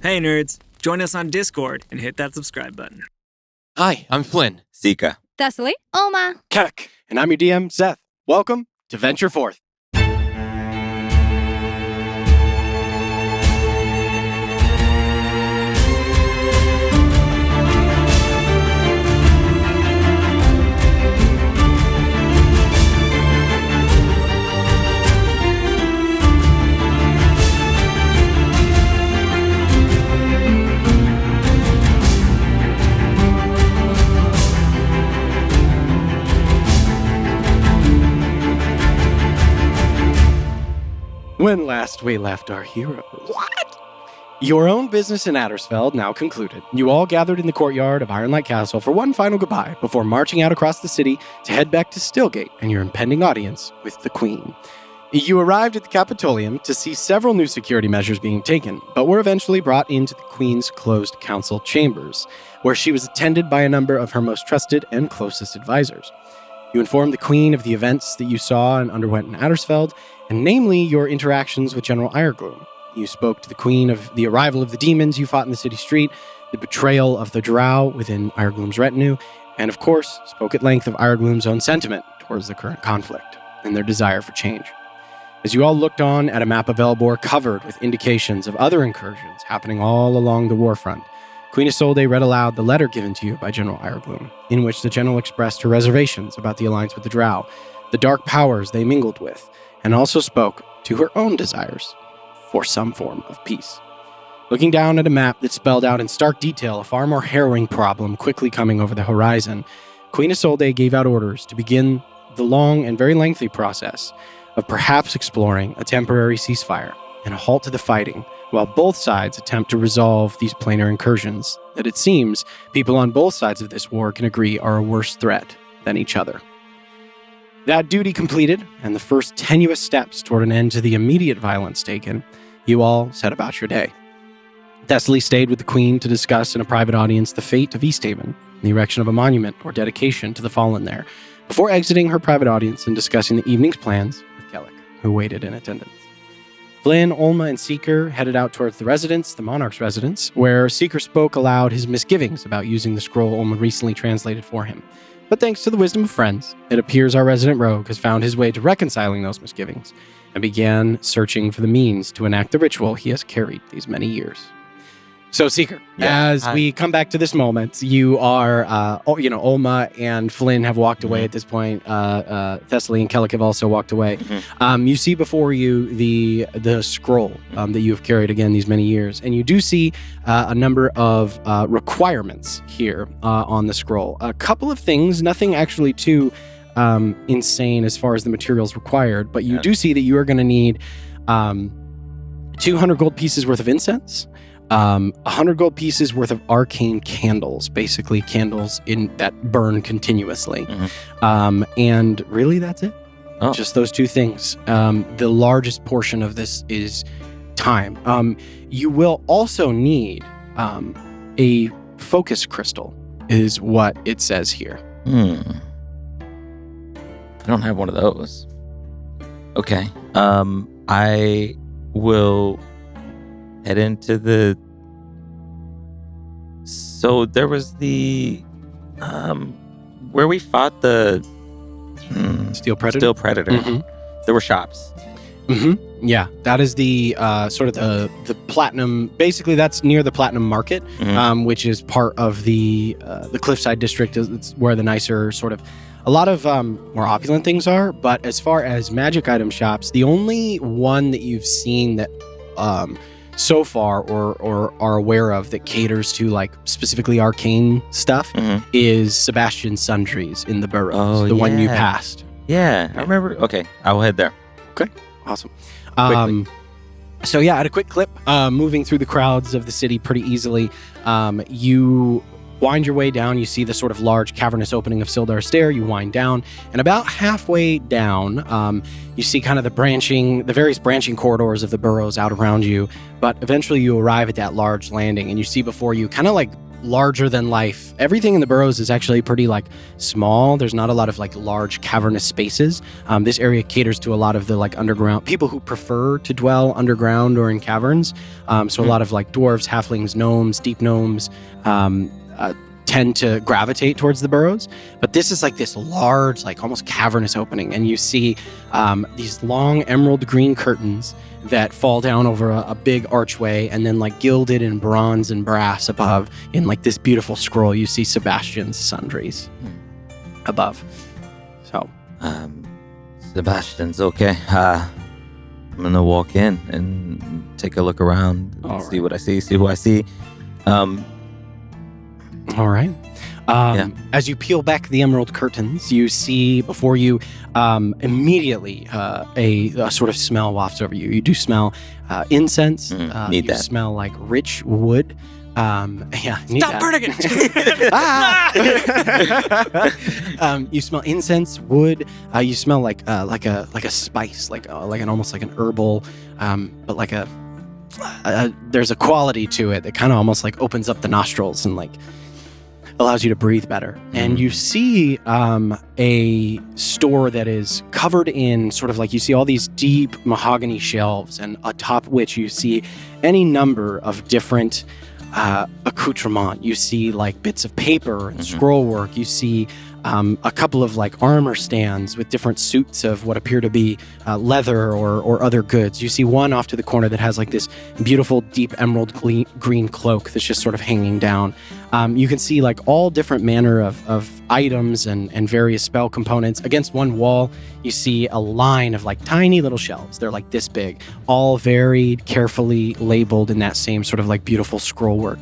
Hey nerds, join us on Discord and hit that subscribe button. Hi, I'm Flynn. Seeker. Thessaly. Olma. Keck. And I'm your DM, Seth. Welcome to Venture Forth. When last we left our heroes. What? Your own business in Addersfeld now concluded. You all gathered in the courtyard of Ironlight Castle for one final goodbye before marching out across the city to head back to Stillgate and your impending audience with the Queen. You arrived at the Capitolium to see several new security measures being taken, but were eventually brought into the Queen's closed council chambers, where she was attended by a number of her most trusted and closest advisors. You informed the Queen of the events that you saw and underwent in Addersfeld, and namely your interactions with General Iregloom. You spoke to the Queen of the arrival of the demons you fought in the city street, the betrayal of the Drow within Iregloom's retinue, and of course, spoke at length of Iregloom's own sentiment towards the current conflict and their desire for change. As you all looked on at a map of Elbor covered with indications of other incursions happening all along the warfront, Queen Isolde read aloud the letter given to you by General Iregloom, in which the general expressed her reservations about the alliance with the Drow, the dark powers they mingled with, and also spoke to her own desires for some form of peace. Looking down at a map that spelled out in stark detail a far more harrowing problem quickly coming over the horizon, Queen Isolde gave out orders to begin the long and very lengthy process of perhaps exploring a temporary ceasefire and a halt to the fighting, while both sides attempt to resolve these planar incursions that it seems people on both sides of this war can agree are a worse threat than each other. That duty completed, and the first tenuous steps toward an end to the immediate violence taken, you all set about your day. Thessaly stayed with the Queen to discuss in a private audience the fate of Easthaven, and the erection of a monument or dedication to the fallen there, before exiting her private audience and discussing the evening's plans with Kellic, who waited in attendance. Flynn, Olma, and Seeker headed out towards the residence, the Monarch's residence, where Seeker spoke aloud his misgivings about using the scroll Olma recently translated for him. But thanks to the wisdom of friends, it appears our resident rogue has found his way to reconciling those misgivings and began searching for the means to enact the ritual he has carried thessaly many years. So, Seeker, as we come back to this moment, you are, Olma and Flynn have walked away at this point. Thessaly and Kellic have also walked away. You see before you the scroll that you have carried again these many years, and you do see a number of requirements here on the scroll. A couple of things, nothing actually too insane as far as the materials required, but you do see that you are going to need 200 gold pieces worth of incense. 100 gold pieces worth of arcane candles, basically candles that burn continuously. And really that's it. Just those two things. The largest portion of this is time. You will also need a focus crystal is what it says here. I don't have one of those. Okay. I will head into the... So there was the... where we fought the... Steel Predator? Steel Predator. There were shops. Yeah, that is the sort of the Platinum... Basically, that's near the Platinum Market, which is part of the Cliffside District. It's where the nicer sort of... A lot of more opulent things are, but as far as magic item shops, the only one that you've seen that... so far or are aware of that caters to like specifically arcane stuff is Sebastian Sundries in the Burrows, the one you passed. Yeah, I remember. Okay, I will head there. Okay, awesome. So yeah, at a quick clip, moving through the crowds of the city pretty easily, you wind your way down. You see the sort of large cavernous opening of Sildar Stair. You wind down, and about halfway down, you see kind of the various branching corridors of the burrows out around you. But eventually, you arrive at that large landing, and you see before you, kind of like larger than life. Everything in the burrows is actually pretty like small. There's not a lot of like large cavernous spaces. This area caters to a lot of the like underground people who prefer to dwell underground or in caverns. So a lot of like dwarves, halflings, gnomes, deep gnomes tend to gravitate towards the burrows. But this is like this large, like almost cavernous opening, and you see these long emerald green curtains that fall down over a big archway, and then like gilded in bronze and brass above in like this beautiful scroll. You see Sebastian's sundries above. So Sebastian's okay. I'm gonna walk in and take a look around, see what I see, see who I see. All right. As you peel back the emerald curtains, you see before you immediately a sort of smell wafts over you. You do smell incense. Need you that. smell like rich wood. Need Stop that. burning it! You smell incense, wood. You smell like a spice, like an almost like an herbal, but like there's a quality to it that kind of almost like opens up the nostrils and like allows you to breathe better. And you see a store that is covered in sort of like, you see all these deep mahogany shelves, and atop which you see any number of different accoutrement. You see like bits of paper and scroll work. You see a couple of like armor stands with different suits of what appear to be leather or other goods. You see one off to the corner that has like this beautiful deep emerald green cloak that's just sort of hanging down. You can see like all different manner of items and various spell components. Against one wall, you see a line of like tiny little shelves. They're like this big, all very carefully labeled in that same sort of like beautiful scroll work.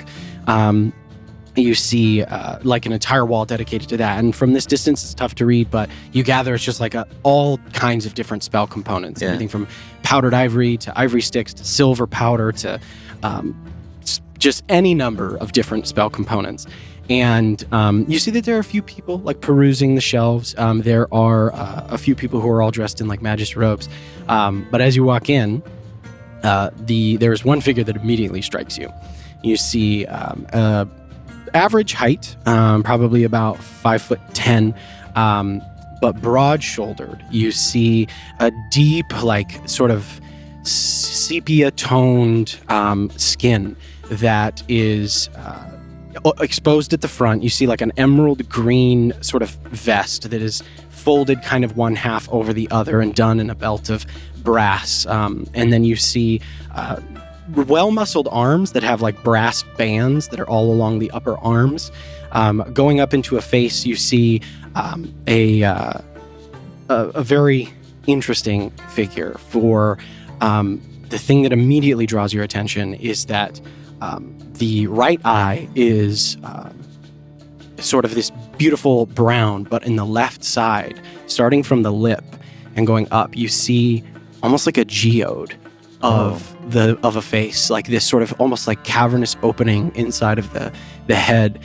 You see like an entire wall dedicated to that. And from this distance, it's tough to read, but you gather it's just like all kinds of different spell components. Yeah. Everything from powdered ivory to ivory sticks to silver powder to just any number of different spell components. And you see that there are a few people like perusing the shelves. There are a few people who are all dressed in like magus robes. But as you walk in, there's one figure that immediately strikes you. You see average height, probably about 5'10", but broad-shouldered. You see a deep, like sort of sepia-toned skin that is exposed at the front. You see like an emerald green sort of vest that is folded kind of one half over the other and done in a belt of brass. And then you see well-muscled arms that have like brass bands that are all along the upper arms. Going up into a face, you see a very interesting figure. For the thing that immediately draws your attention is that the right eye is sort of this beautiful brown, but in the left side, starting from the lip and going up, you see almost like a geode of a face, like this sort of almost like cavernous opening inside of the head,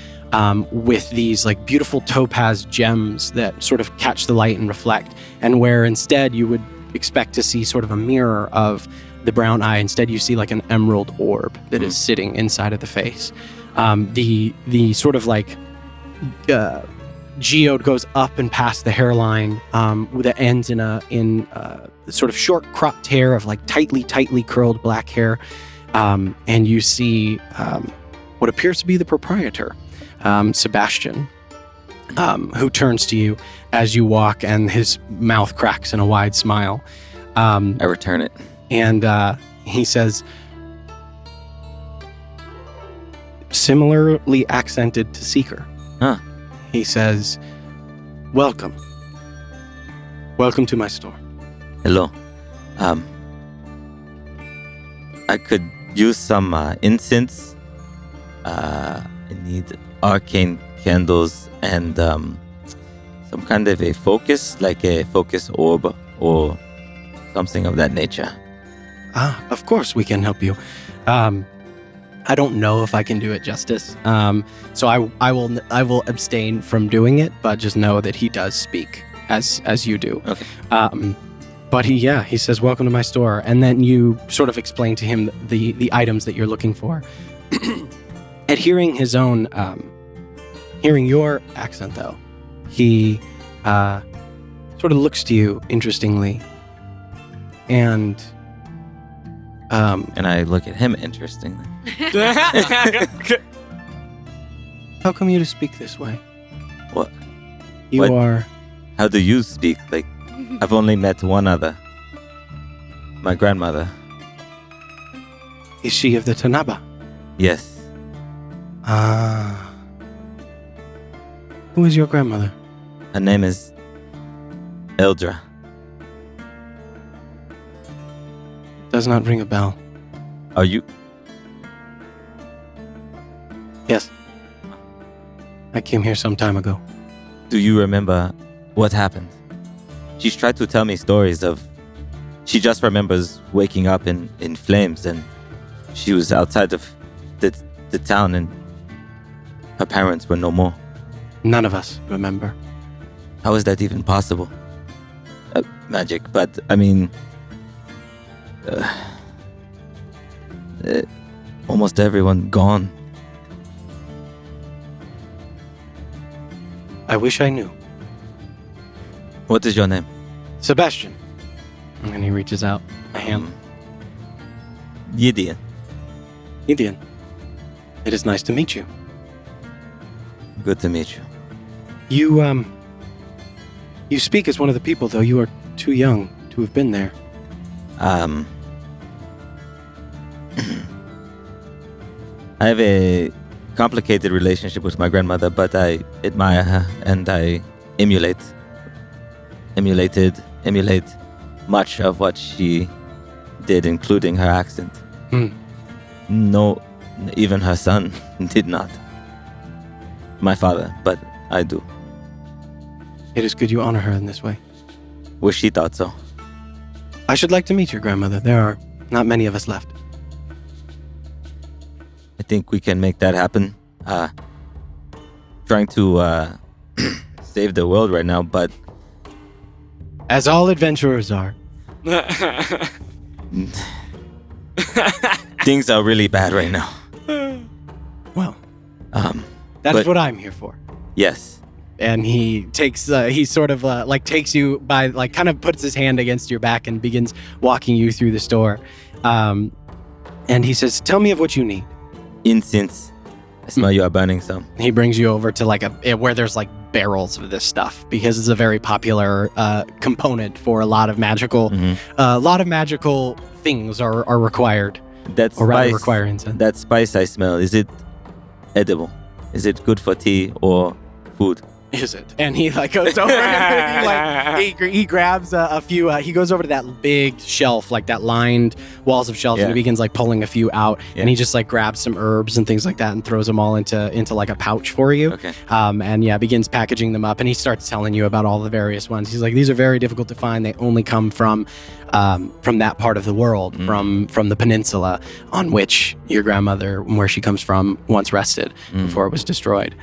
with these like beautiful topaz gems that sort of catch the light and reflect. And where instead you would expect to see sort of a mirror of the brown eye, instead you see like an emerald orb that is sitting inside of the face. The sort of like geode goes up and past the hairline, that ends in a sort of short cropped hair of like tightly curled black hair. And you see what appears to be the proprietor, Sebastian, who turns to you as you walk, and his mouth cracks in a wide smile. I return it. And he says, similarly accented to Seeker. Huh. He says, welcome to my store. Hello. I could use some incense. I need arcane candles and some kind of a focus, like a focus orb or something of that nature. Of course we can help you. I don't know if I can do it justice. So I will abstain from doing it, but just know that he does speak as you do. Okay. But he says, welcome to my store. And then you sort of explain to him the items that you're looking for. At hearing his own, hearing your accent, though, he sort of looks to you interestingly, and And I look at him interestingly. how come you to speak this way? What? You What? are. How do you speak? Like, I've only met one other. My grandmother. Is she of the Tanaba? Yes. Ah. Who is your grandmother? Her name is Eldra. Does not ring a bell. Are you? Yes. I came here some time ago. Do you remember what happened? She's tried to tell me stories of... She just remembers waking up in flames, and she was outside of the town, and her parents were no more. None of us remember. How is that even possible? Magic, but I mean... almost everyone gone. I wish I knew. What is your name? Sebastian. And he reaches out a hand. Gideon. Gideon, it is nice to meet you. Good to meet you. You speak as one of the people, though you are too young to have been there. I have a complicated relationship with my grandmother, but I admire her and I emulate much of what she did, including her accent. No, even her son did not. My father, but I do. It is good you honor her in this way. Wish she thought so. I should like to meet your grandmother. There are not many of us left. I think we can make that happen. Trying to save the world right now, but As all adventurers are. things are really bad right now. Well, Um, that is but- what I'm here for. yes. And he takes, he sort of takes you by, kind of puts his hand against your back and begins walking you through the store. And he says, tell me of what you need. Incense. I smell you are burning some. He brings you over to where there's barrels of this stuff, because it's a very popular component for a lot of magical, things are required, That or rather spice, require incense. that spice I smell, is it edible? Is it good for tea or food? Is it? And he goes over and he grabs a few. He goes over to that big shelf, that lined walls of shelves, and he begins pulling a few out. Yeah. And he just grabs some herbs and things like that and throws them all into a pouch for you. Okay. And begins packaging them up. And he starts telling you about all the various ones. He's like, these are very difficult to find. They only come from that part of the world, from the peninsula on which your grandmother, where she comes from, once rested before it was destroyed.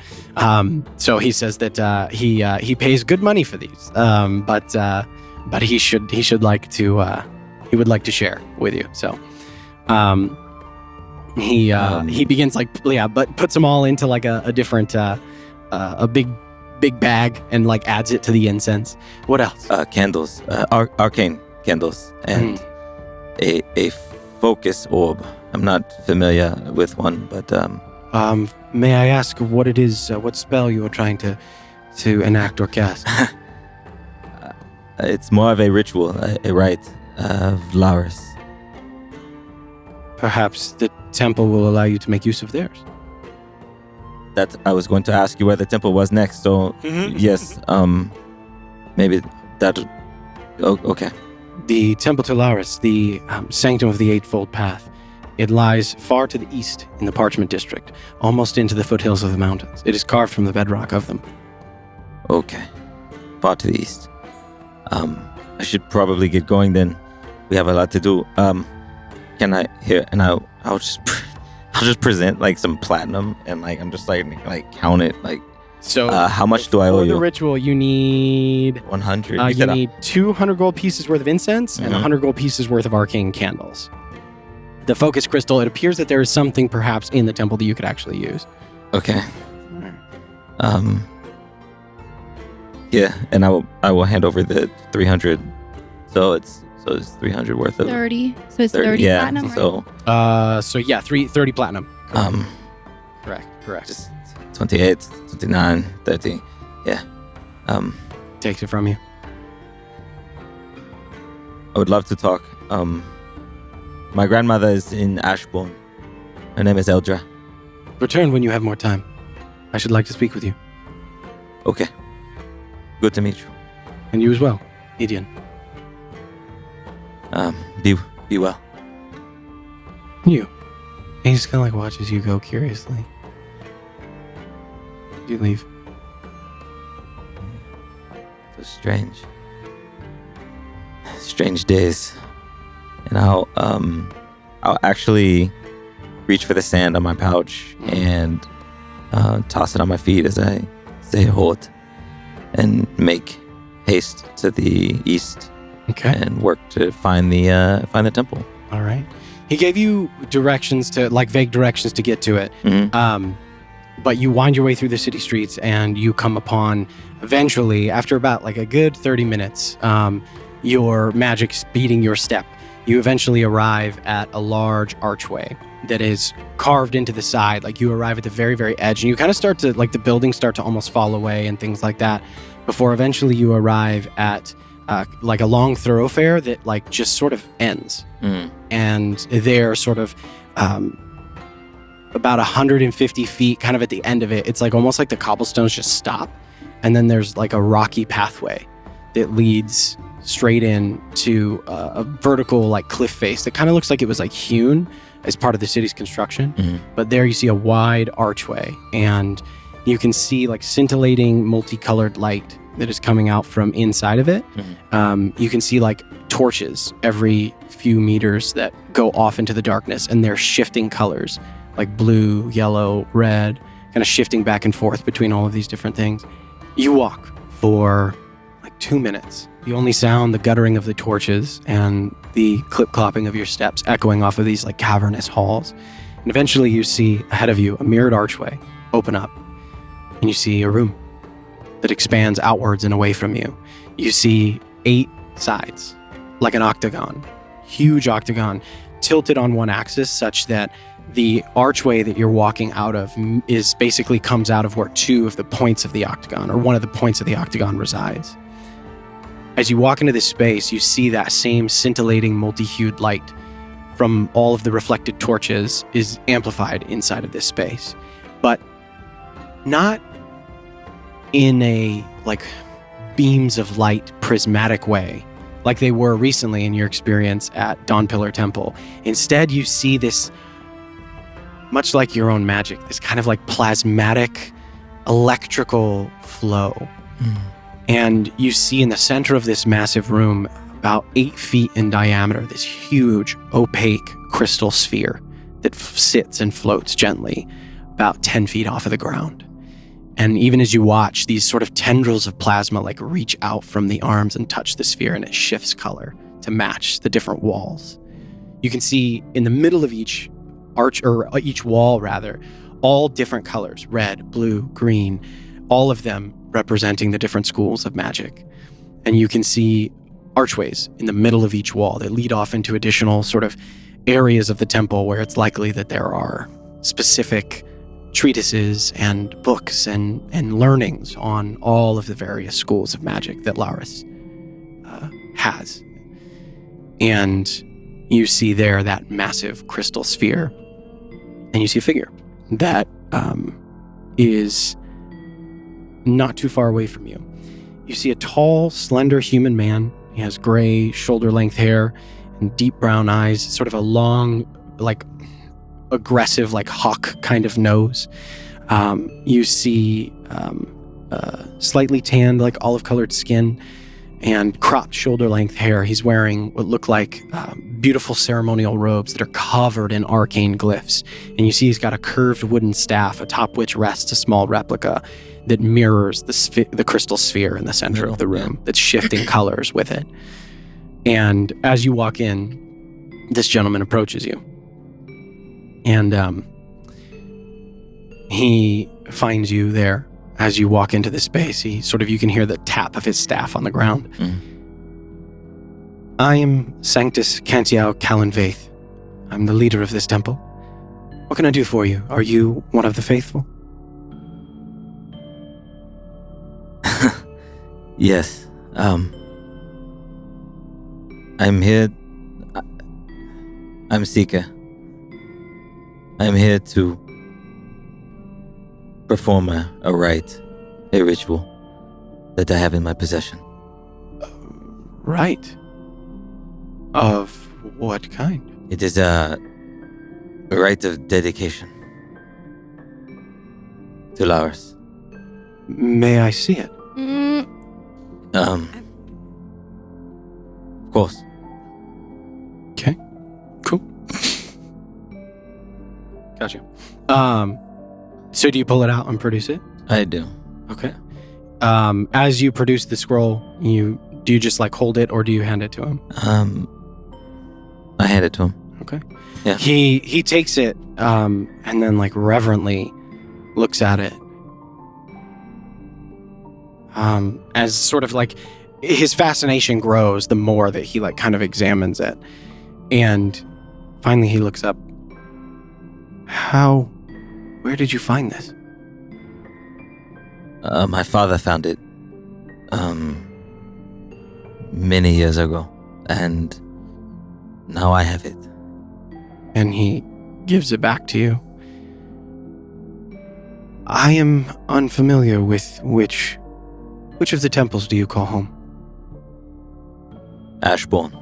So he says that he pays good money for these, but he would like to share with you. So he begins but puts them all into a different a big bag and adds it to the incense. What else? Candles, arcane candles, and a focus orb. I'm not familiar with one, but May I ask what it is? What spell you are trying to enact or cast? it's more of a ritual, a rite of Laris. Perhaps the temple will allow you to make use of theirs. That I was going to ask you where the temple was next. So yes, maybe that. Okay. The Temple to Laris, the Sanctum of the Eightfold Path, it lies far to the east in the Parchment District, almost into the foothills of the mountains. It is carved from the bedrock of them. Okay. Far to the east. I should probably get going then. We have a lot to do. Can I hear? And I'll just present some platinum, and I'm just count it. So how much do I owe for the you? ritual, you need 100. you need 200 gold pieces worth of incense and 100 gold pieces worth of arcane candles. the focus crystal, it appears that there is something perhaps in the temple that you could actually use. Okay. Yeah, and I will hand over the 300. So it's 300 worth of 30. So it's 30 yeah, platinum, right? So yeah, 30 platinum. Correct. just 28, 29, 30. Yeah. Takes it from you. I would love to talk. My grandmother is in Ashbourne. Her name is Eldra. Return when you have more time. I should like to speak with you. Okay. Good to meet you. And you as well, Edian. Be well. You. He just kind of like watches you go curiously. You leave. It was strange. Strange days. And I'll actually reach for the sand on my pouch and toss it on my feet as I say halt and make haste to the east. Okay. And work to find the temple. All right. He gave you directions to, like, vague directions to get to it. Mm-hmm. But you wind your way through the city streets and you come upon, eventually, after about like a good 30 minutes, your magic speeding your step, you eventually arrive at a large archway that is carved into the side. Like, you arrive at the very, very edge, and you kind of start to, like, the buildings start to almost fall away and things like that, before eventually you arrive at like a long thoroughfare that, like, just sort of ends. And they're sort of about 150 feet kind of at the end of it. It's like almost like the cobblestones just stop, and then there's like a rocky pathway that leads straight in to a vertical, like, cliff face that kind of looks like it was like hewn as part of the city's construction. But there you see a wide archway, and you can see, like, scintillating multicolored light that is coming out from inside of it. You can see, like, torches every few meters that go off into the darkness, and they're shifting colors, like blue, yellow, red, kind of shifting back and forth between all of these different things. You walk for like 2 minutes. You only sound the guttering of the torches and the clip-clopping of your steps echoing off of these, like, cavernous halls. And eventually you see ahead of you a mirrored archway open up, and you see a room that expands outwards and away from you. You see 8 sides, like an octagon, huge octagon, tilted on one axis such that the archway that you're walking out of basically comes out of where 2 of the points of the octagon, or one of the points of the octagon, resides. As you walk into this space, you see that same scintillating multi-hued light from all of the reflected torches is amplified inside of this space, but not in a, like, beams of light prismatic way like they were recently in your experience at Dawn Pillar Temple. Instead, you see this, much like your own magic, this kind of like plasmatic electrical flow. And you see in the center of this massive room, about 8 feet in diameter, this huge opaque crystal sphere that sits and floats gently about 10 feet off of the ground. And even as you watch, these sort of tendrils of plasma, like, reach out from the arms and touch the sphere, and it shifts color to match the different walls. You can see in the middle of each arch, or each wall rather, all different colors: red, blue, green, all of them representing the different schools of magic. And you can see archways in the middle of each wall that lead off into additional sort of areas of the temple where it's likely that there are specific treatises and books and learnings on all of the various schools of magic that Laris has. And you see there that massive crystal sphere, and you see a figure that is not too far away from you. You see a tall, slender human man. He has gray, shoulder-length hair and deep brown eyes, sort of a long, like, aggressive, like, hawk kind of nose. You see slightly tanned, like, olive-colored skin and cropped shoulder-length hair. He's wearing what look like beautiful ceremonial robes that are covered in arcane glyphs. And you see he's got a curved wooden staff atop which rests a small replica that mirrors the crystal sphere in the center of the room that's shifting colors with it. And as you walk in, this gentleman approaches you. And he finds you there as you walk into the space. You can hear the tap of his staff on the ground. I am Sanctus Cantiao Calenvaith. I'm the leader of this temple. What can I do for you? Are you one of the faithful? Yes. I'm here. I'm Seeker. I'm here to perform a rite, a ritual that I have in my possession. Right. Of what kind? It is a rite of dedication to Laris. May I see it? Of course. Okay. Cool. Gotcha. So do you pull it out and produce it? I do. Okay. As you produce the scroll, do you just like hold it or do you hand it to him? I hand it to him. Okay. Yeah. He takes it and then like reverently looks at it. As sort of like his fascination grows the more that he like kind of examines it. And finally he looks up. Where did you find this? My father found it many years ago, and now I have it. And he gives it back to you. I am unfamiliar with which of the temples do you call home? Ashbourne.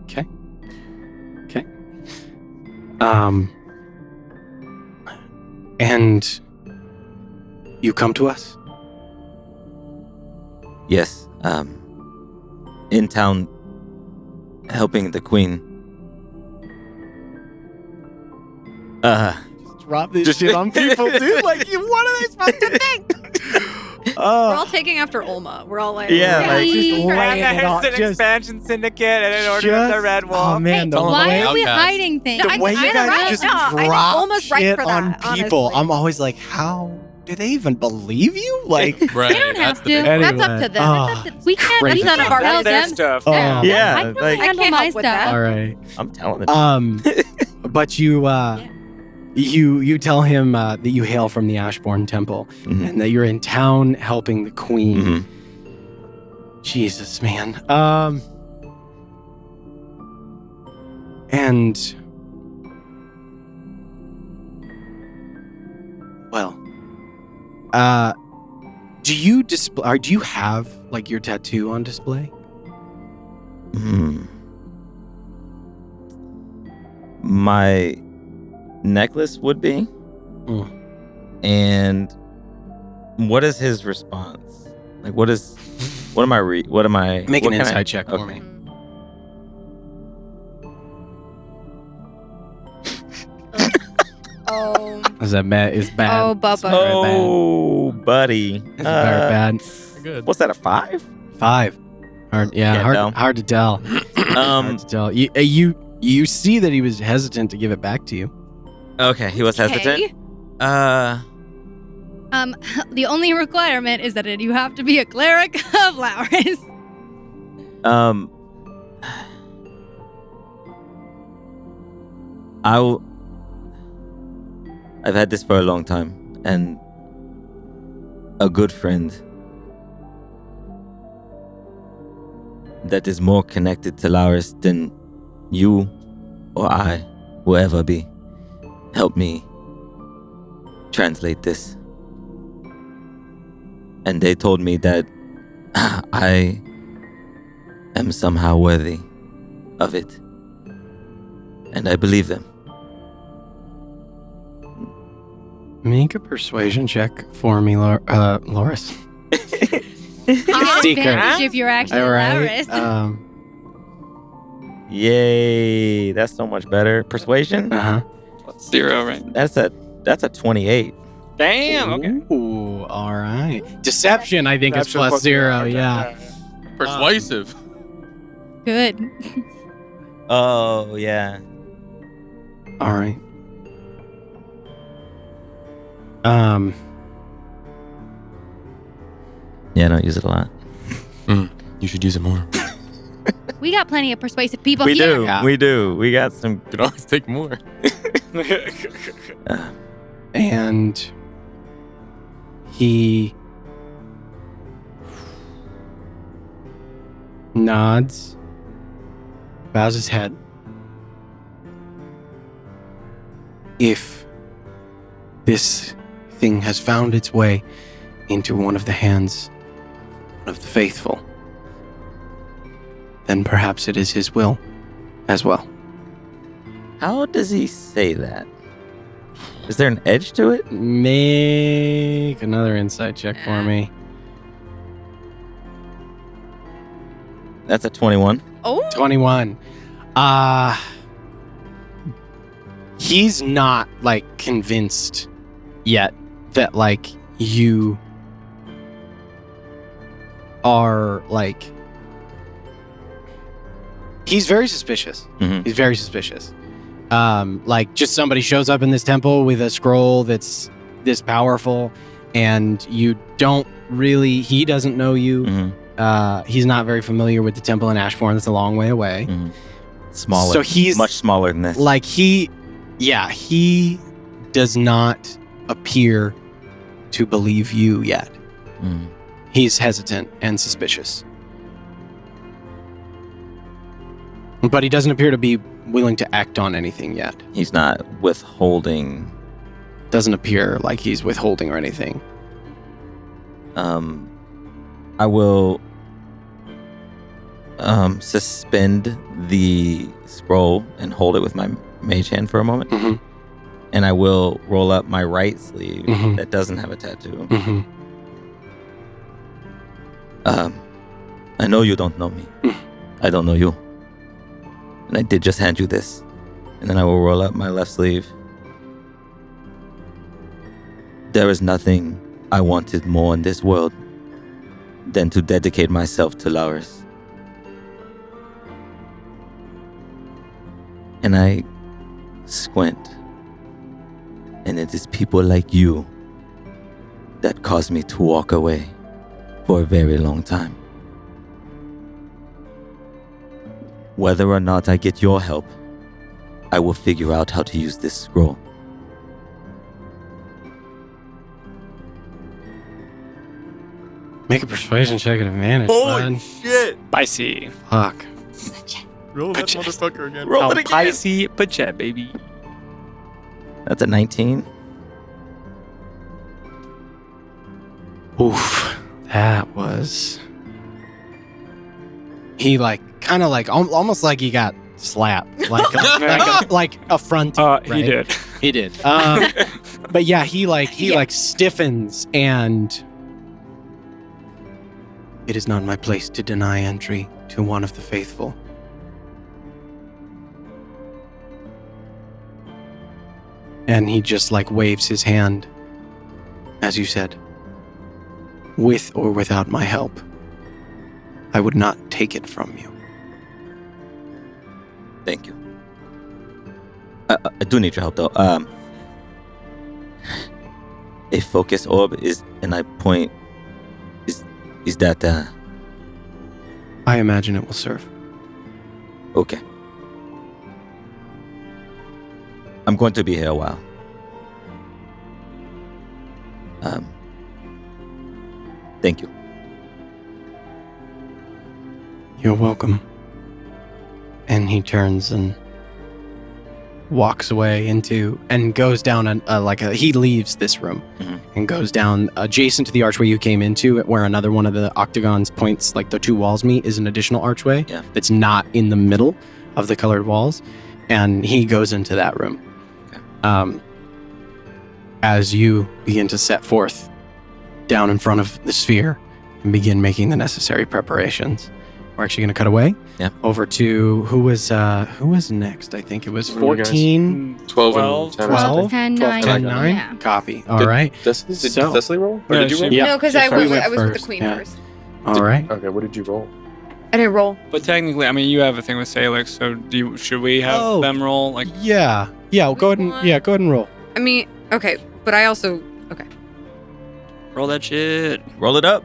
Okay. And you come to us? Yes. In town, helping the queen. Drop this shit on people, dude. Like, what are they supposed to think? We're all taking after Olma. We're all like, Yeah, like, just laying it on. An expansion syndicate and an order of the Red Wolf. Oh man, the Why way, are we outcast. hiding things? the way you I'm guys right. just No, I think drop Olma's right shit for on that, people, honestly. I'm always like, how do they even believe you? Like, Right. They don't that's have the to. big That's up to them. Oh, We can't. crazy. We None of can't our tell That's their them. stuff. oh, I Yeah, can like, handle can't my help with stuff. that. all right. I'm telling it. But you tell him that you hail from the Ashbourne Temple Mhm. and that you're in town helping the queen. Mhm. Jesus, man. And well, do you display? Or do you have like your tattoo on display? My necklace would be. Mm. And what is his response? Like, what am I? Make what an can I- insight check for Okay. me. Oh, Is that bad? Is bad? Oh, Bubba. It's very bad. Oh, buddy. It's very bad. Good. What's that? A 5? 5. Hard, yeah, Can't hard, tell. hard to tell. Hard to tell. You see that he was hesitant to give it back to you. Okay, he was hesitant. okay. The only requirement is that you have to be a cleric of Laris. I've had this for a long time, and a good friend that is more connected to Laris than you or I will ever be helped me translate this. And they told me that I am somehow worthy of it. And I believe them. Make a persuasion check for me, Loris. Seeker. Advantage if you're actually All right. Laris. Yay, that's so much better. Persuasion? Uh-huh. 0, right? That's a 28. Damn, okay. Ooh, all right. Deception, I think, is plus 0, yeah. Persuasive. Good. Oh, yeah. All right. Yeah, I don't use it a lot. You should use it more. We got plenty of persuasive people We here. do. Yeah. We do. We got some. You could always take more. And he nods, bows his head. If this thing has found its way into one of the hands of the faithful, then perhaps it is his will as well. How does he say that? Is there an edge to it? Make another insight check for me. That's a 21. Oh, 21. He's not like convinced yet that like you are like. He's very suspicious. Mhm. He's very suspicious. Like just somebody shows up in this temple with a scroll that's this powerful, and you don't really. He doesn't know you. Mhm. He's not very familiar with the temple in Ashbourne. That's a long way away. Mhm. Smaller. So he's much smaller than this. like he does not appear to believe you yet. Mm. He's hesitant and suspicious. But he doesn't appear to be willing to act on anything yet. He's not withholding. Doesn't appear like he's withholding or anything. I will suspend the scroll and hold it with my mage hand for a moment. Mm-hmm. And I will roll up my right sleeve Mhm. that doesn't have a tattoo. Mm-hmm. I know you don't know me. I don't know you. And I did just hand you this. And then I will roll up my left sleeve. There is nothing I wanted more in this world than to dedicate myself to Lauris. And I squint. And it is people like you that caused me to walk away for a very long time. Whether or not I get your help, I will figure out how to use this scroll. Make a persuasion check at advantage, bud. shit! Spicy. Fuck. Roll that Pachette. motherfucker again. Roll spicy pachette, baby. That's a 19. Oof. That was... He kind of almost like he got slapped. Like affronted. He right? did. He did. But yeah, he stiffens and... It is not my place to deny entry to one of the faithful. And he just waves his hand, as you said. With or without my help, I would not take it from you. Thank you. I do need your help, though. A focus orb is, and I point, is that, I imagine it will serve. okay. I'm going to be here a while. Thank you. You're welcome. And he turns and walks away and goes down he leaves this room Mhm. and goes down adjacent to the archway you came into, where another one of the octagons points, the two walls meet, is an additional archway Yeah. that's not in the middle of the colored walls, and he goes into that room. Okay. As you begin to set forth down in front of the sphere and begin making the necessary preparations. We're actually going to cut away over to who was next? I think it was Who were you guys? 14, 12 12, 10 12, 10, 9. 10, 9. Yeah. Copy. All right. Did So- Cecily roll? Or did you roll? Yeah. no, because we I went was with the first, queen yeah. first. All right. Okay, what did you roll? I didn't roll. But technically, I mean, you have a thing with Salix, so should we have them roll? Like, Yeah. Well, go ahead and roll. I mean, okay, but I also okay. roll that shit. Roll it up.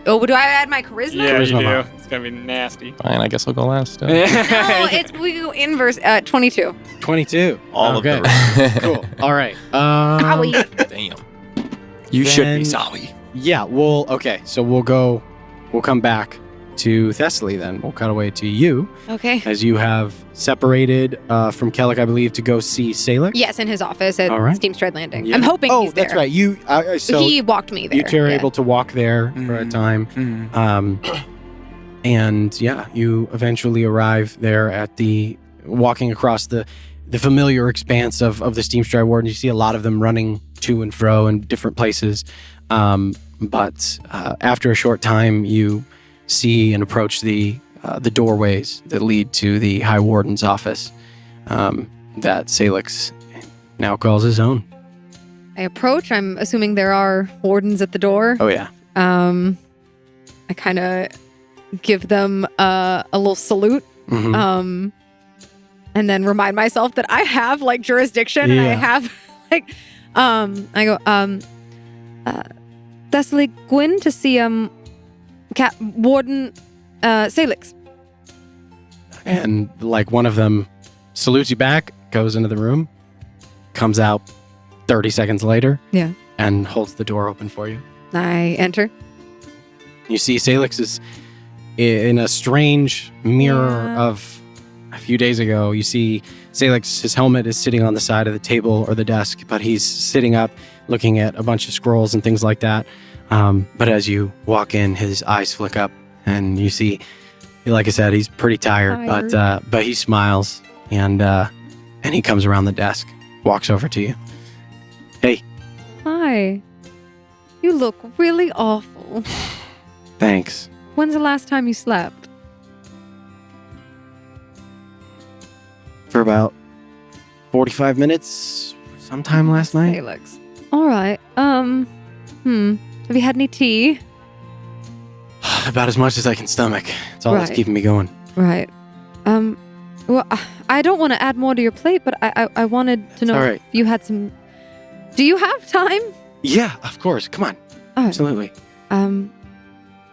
Oh, but do I add my charisma? Yeah, you Charisma do. mod. It's gonna be nasty. Fine, I guess I'll go last. No, we go inverse. 22. 22. All of okay. the Cool. All right. Damn. You should Then- be Zawi. Yeah. Okay. So we'll come back to Thessaly then. We'll cut away to you Okay. as you have separated from Kellic, I believe, to go see Salix. Yes, in his office at All right. Steamstride Landing. Yeah. I'm hoping he's there. That's right. You. So he walked me there. you two are yeah. able to walk there for a time. And yeah, you eventually arrive there at walking across the familiar expanse of the Steamstride Ward, and you see a lot of them running to and fro in different places. But after a short time, you see and approach the doorways that lead to the High Warden's office that Salix now calls his own. I approach. I'm assuming there are wardens at the door. Oh yeah. I kind of give them a little salute. Mhm. And then remind myself that I have like jurisdiction and I Yeah. have like I go Thessaly Gwyn to see Warden Salix. And like one of them salutes you back, goes into the room, comes out 30 seconds later. Yeah. And holds the door open for you. I enter. You see Salix is in a strange mirror Yeah. of a few days ago. You see Salix, his helmet is sitting on the side of the table or the desk, but he's sitting up looking at a bunch of scrolls and things like that. But as you walk in, his eyes flick up and you see, like I said, he's pretty tired. But he smiles and he comes around the desk, walks over to you. Hey, Hi. You look really awful. thanks. When's the last time you slept? For about 45 minutes sometime last night. Salix. All right. Have you had any tea? About as much as I can stomach. It's all that's Right. keeping me going. Right. Well, I don't want to add more to your plate, but I wanted to know all right. if you had some. Do you have time? Yeah, of course. Come on. All right. Absolutely.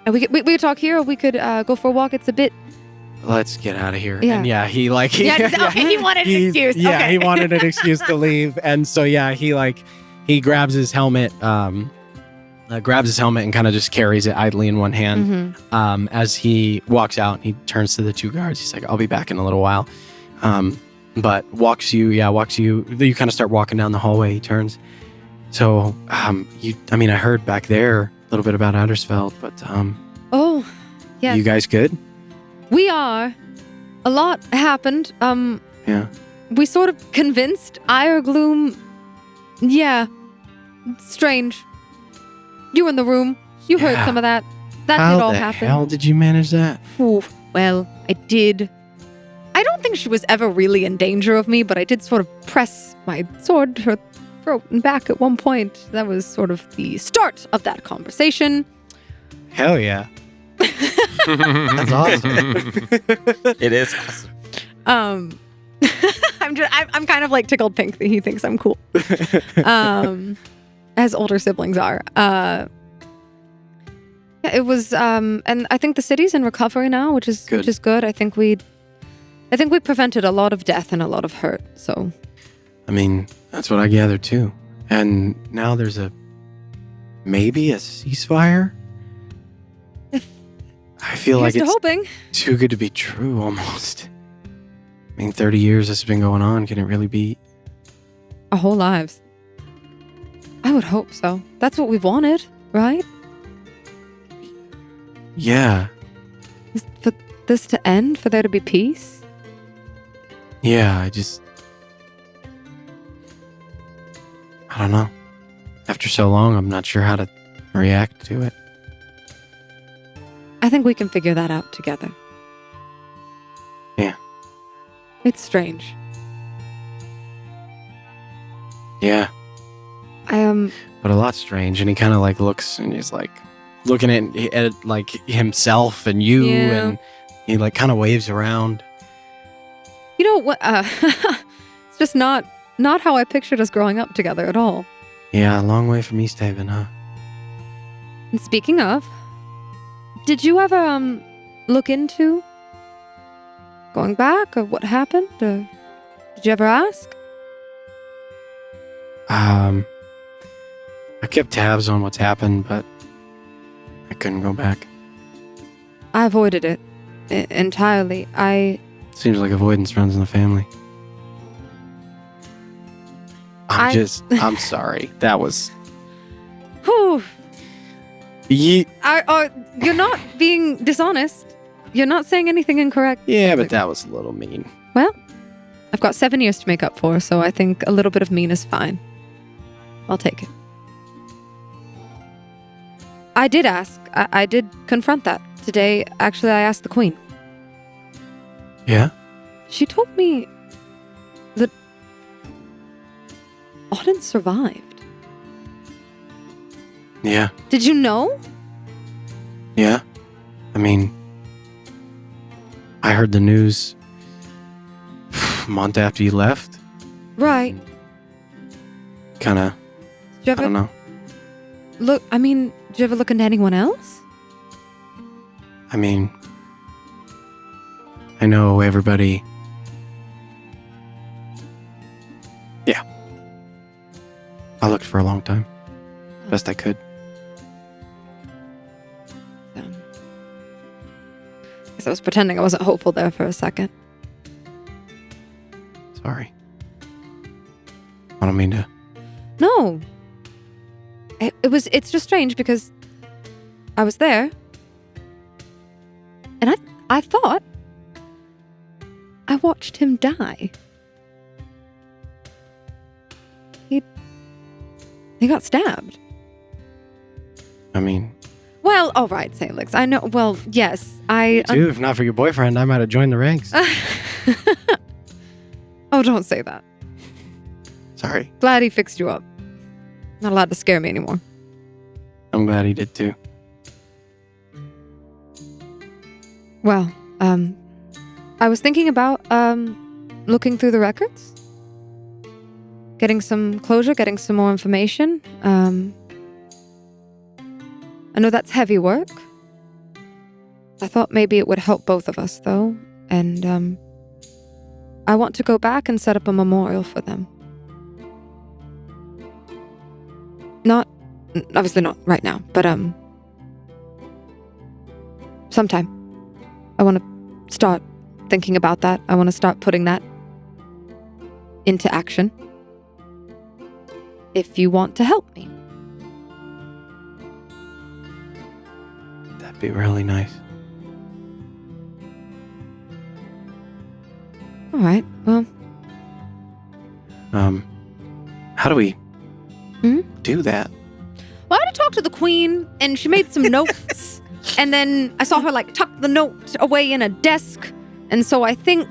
We could talk here, or we could go for a walk. It's a bit. Let's get out of here. Yeah. And yeah, he like Yeah, okay, he wanted an excuse. Yeah, Okay. he wanted an excuse to leave. And so yeah, he grabs his helmet, and kind of just carries it idly in one hand. Mhm. As he walks out, he turns to the two guards. He's like, I'll be back in a little while. But you kind of start walking down the hallway. He turns. So, I heard back there a little bit about Addersfeld, but Oh, yes. you guys good? We are. A lot happened. Yeah. We sort of convinced Iregloom. Yeah. Strange. You were in the room. You heard Yeah. some of that. That How did all the happen. hell did you manage that? Ooh, well, I did. I don't think she was ever really in danger of me, but I did sort of press my sword to her throat and back at one point. That was sort of the start of that conversation. Hell yeah. That's awesome. It is awesome. I'm kind of like tickled pink that he thinks I'm cool. As older siblings are. Yeah, it was and I think the city's in recovery now, which is good. I think we prevented a lot of death and a lot of hurt. So That's what I gathered too. And now there's maybe a ceasefire? I feel like here's it's to hoping. too good to be true almost. 30 years this has been going on. Can it really be? Our whole lives. I would hope so. That's what we've wanted, right? Yeah. Is for this to end, for there to be peace? Yeah, I don't know. After so long, I'm not sure how to react to it. I think we can figure that out together. Yeah. It's strange. Yeah. I But a lot strange. And he kind of looks and he's like, looking at like himself and you, Yeah. and he like kind of waves around. You know what? It's just not how I pictured us growing up together at all. Yeah, a long way from East Haven, huh? And speaking of, did you ever look into going back or what happened? Or did you ever ask? I kept tabs on what's happened, but I couldn't go back. I avoided it entirely. Seems like avoidance runs in the family. I'm sorry. That was. Whew, Ye- you're not being dishonest. You're not saying anything incorrect. yeah, but that was a little mean. Well, I've got 7 years to make up for, so I think a little bit of mean is fine. I'll take it. I did ask. I did confront that. Today, actually, I asked the Queen. Yeah? She told me that Auden survived. Yeah. Did you know? Yeah. I mean, I heard the news a month after you left. Right. Kind of, Did you I don't ever know. look? I mean, did you ever look into anyone else? I mean, I know everybody. Yeah. I looked for a long time. Best I could. Guess I was pretending I wasn't hopeful there for a second. Sorry. I don't mean to. No. It's just strange because I was there and I thought I watched him die. He got stabbed. I mean, Well, all right, Salix. I know. Well, yes, I. too, if not for your boyfriend, I might have joined the ranks. Oh, don't say that. Sorry. Glad he fixed you up. Not allowed to scare me anymore. I'm glad he did too. Well, I was thinking about looking through the records, getting some closure, getting some more information. I know that's heavy work. I thought maybe it would help both of us, though, and I want to go back and set up a memorial for them. Obviously not right now, but sometime. I want to start thinking about that. I want to start putting that into action. If you want to help me. That'd be really nice. All right, well. How do we do that? Well, I had to talk to the Queen, and she made some notes. And then I saw her, tuck the note away in a desk. And so I think...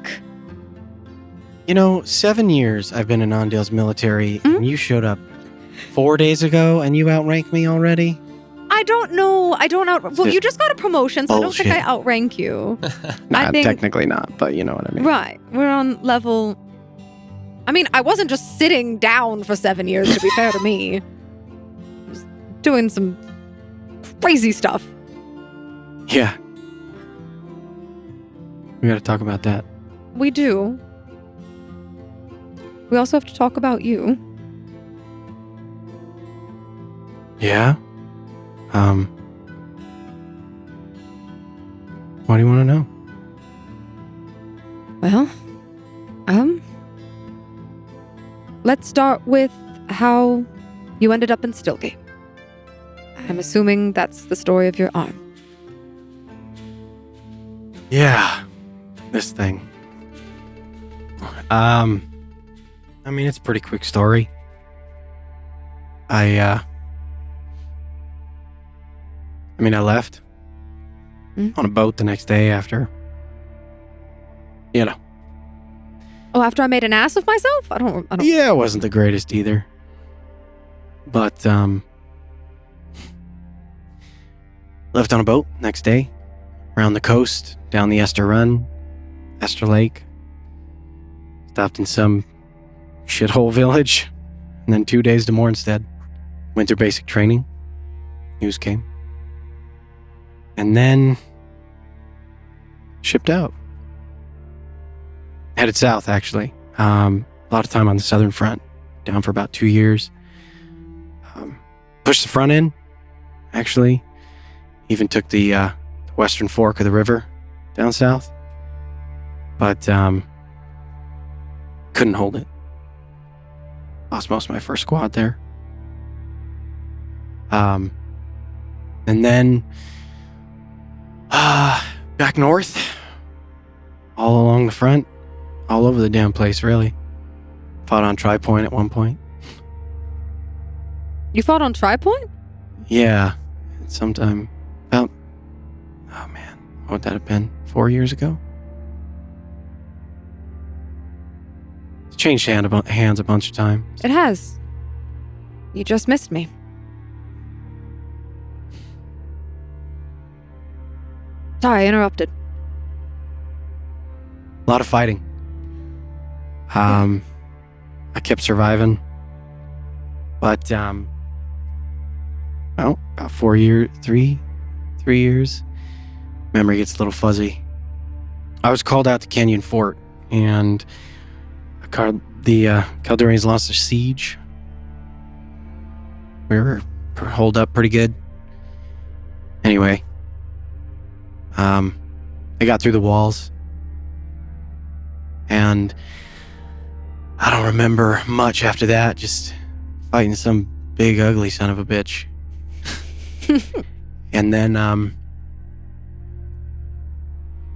7 years I've been in Ondale's military, and you showed up 4 days ago, and you outrank me already? I don't know. I don't Well, you just got a promotion, so bullshit. I don't think I outrank you. Nah, I think... technically not, but you know what I mean. Right. We're on level... I mean, I wasn't just sitting down for 7 years, to be fair to me. I was doing some crazy stuff. Yeah. We gotta talk about that. We do. We also have to talk about you. Yeah? What do you want to know? Well, let's start with how you ended up in Stillgate. I'm assuming that's the story of your arm. Yeah. This thing. I mean, it's a pretty quick story. I left on a boat the next day after, Oh, after I made an ass of myself? I don't. Yeah, it wasn't the greatest either. But, Left on a boat next day, around the coast, down the Esther Run, Esther Lake. Stopped in some shithole village, and then 2 days to Mornstead. Winter basic training. News came. And then shipped out. Headed south, actually. A lot of time on the southern front. Down for about 2 years. Pushed the front in, actually. Even took the western fork of the river down south. But couldn't hold it. Lost most of my first squad there. And then back north, all along the front, all over the damn place, really. Fought on Tri-Point at one point. You fought on Tri-Point? Yeah, sometime about, oh man, what would that have been? 4 years ago? It's changed hands a bunch of times. It has. You just missed me. Sorry, I interrupted. A lot of fighting. I kept surviving. But, well, about 4 years, 3 years. Memory gets a little fuzzy. I was called out to Canyon Fort, and the Caldurians lost a siege. We were holed up pretty good. Anyway, I got through the walls, and I don't remember much after that, just fighting some big ugly son of a bitch. And then,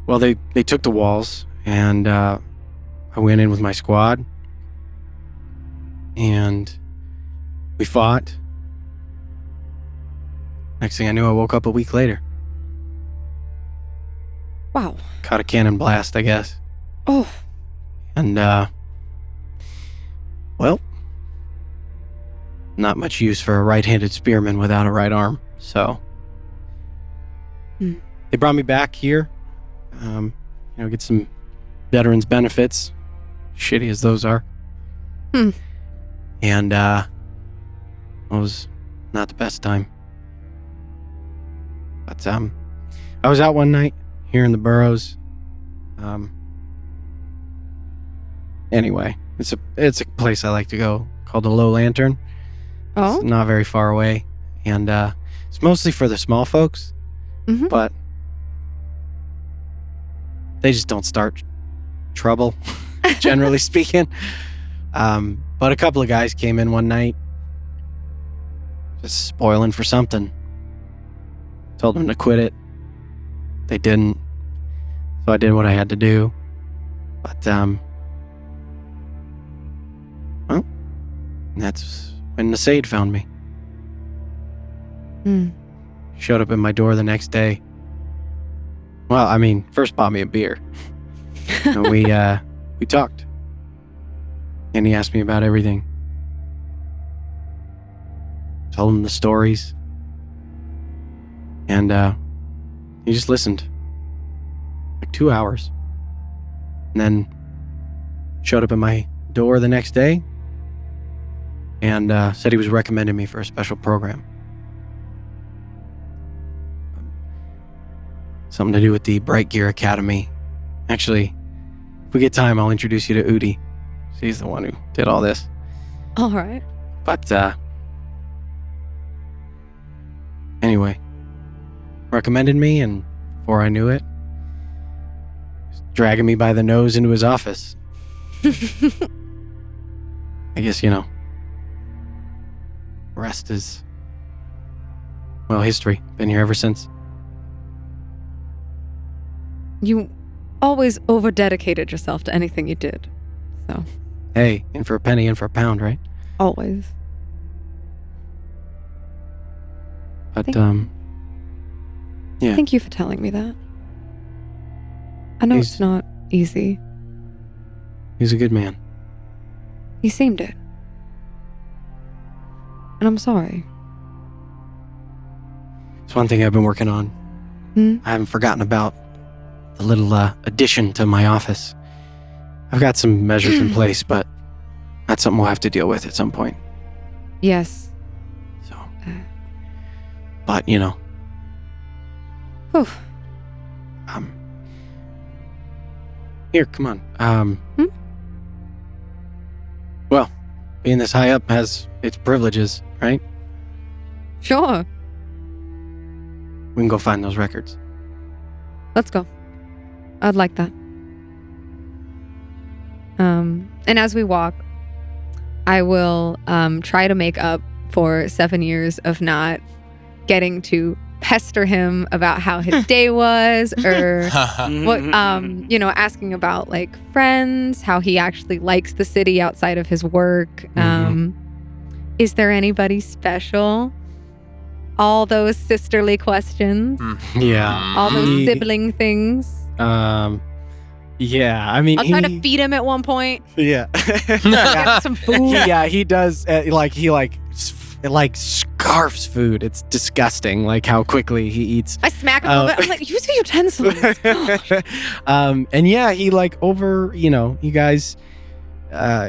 well, they took the walls, and I went in with my squad, and we fought. Next thing I knew, I woke up a week later. Wow. Caught a cannon blast, I guess. Oh. And, well, not much use for a right-handed spearman without a right arm, so. They brought me back here, get some veterans benefits, shitty as those are. And, it was not the best time. But, I was out one night here in the Burrows. Anyway, it's a place I like to go called the Low Lantern. Oh? It's not very far away, and it's mostly for the small folks, but they just don't start trouble, generally speaking. But a couple of guys came in one night, just spoiling for something. Told them to quit it. They didn't, so I did what I had to do. But well, that's when Nasaid found me. Showed up at my door the next day. Well, I mean, first bought me a beer. And we talked. And he asked me about everything. Told him the stories. And he just listened. Like 2 hours. And then showed up at my door the next day. And said he was recommending me for a special program. Something to do with the Bright Gear Academy. Actually, if we get time, I'll introduce you to Udi. She's the one who did all this. All right. But, anyway, recommended me, and before I knew it, he was dragging me by the nose into his office. I guess, rest is, well, history. Been here ever since. You always over-dedicated yourself to anything you did, so. Hey, in for a penny, in for a pound, right? Always. But, Thank you for telling me that. I know it's not easy. He's a good man. He seemed it. And I'm sorry. It's It's one thing I've been working on. I haven't forgotten about the little addition to my office. I've got some measures in place, but that's something we'll have to deal with at some point. Yes. So, but you know, Whew. Here, come on. Well, being this high up has its privileges, right? Sure. We can go find those records. Let's go. I'd like that. And as we walk, I will try to make up for 7 years of not getting to pester him about how his day was, or what, asking about like friends, how he actually likes the city outside of his work. Is there anybody special? All those sisterly questions. Yeah. All those sibling things. Yeah, I mean, I'll try to feed him at one point. Yeah. Get him some food. Yeah, he does. He scarfs food. It's disgusting, like how quickly he eats. I smack him a little bit. I'm like, use the utensils. And yeah, he you guys,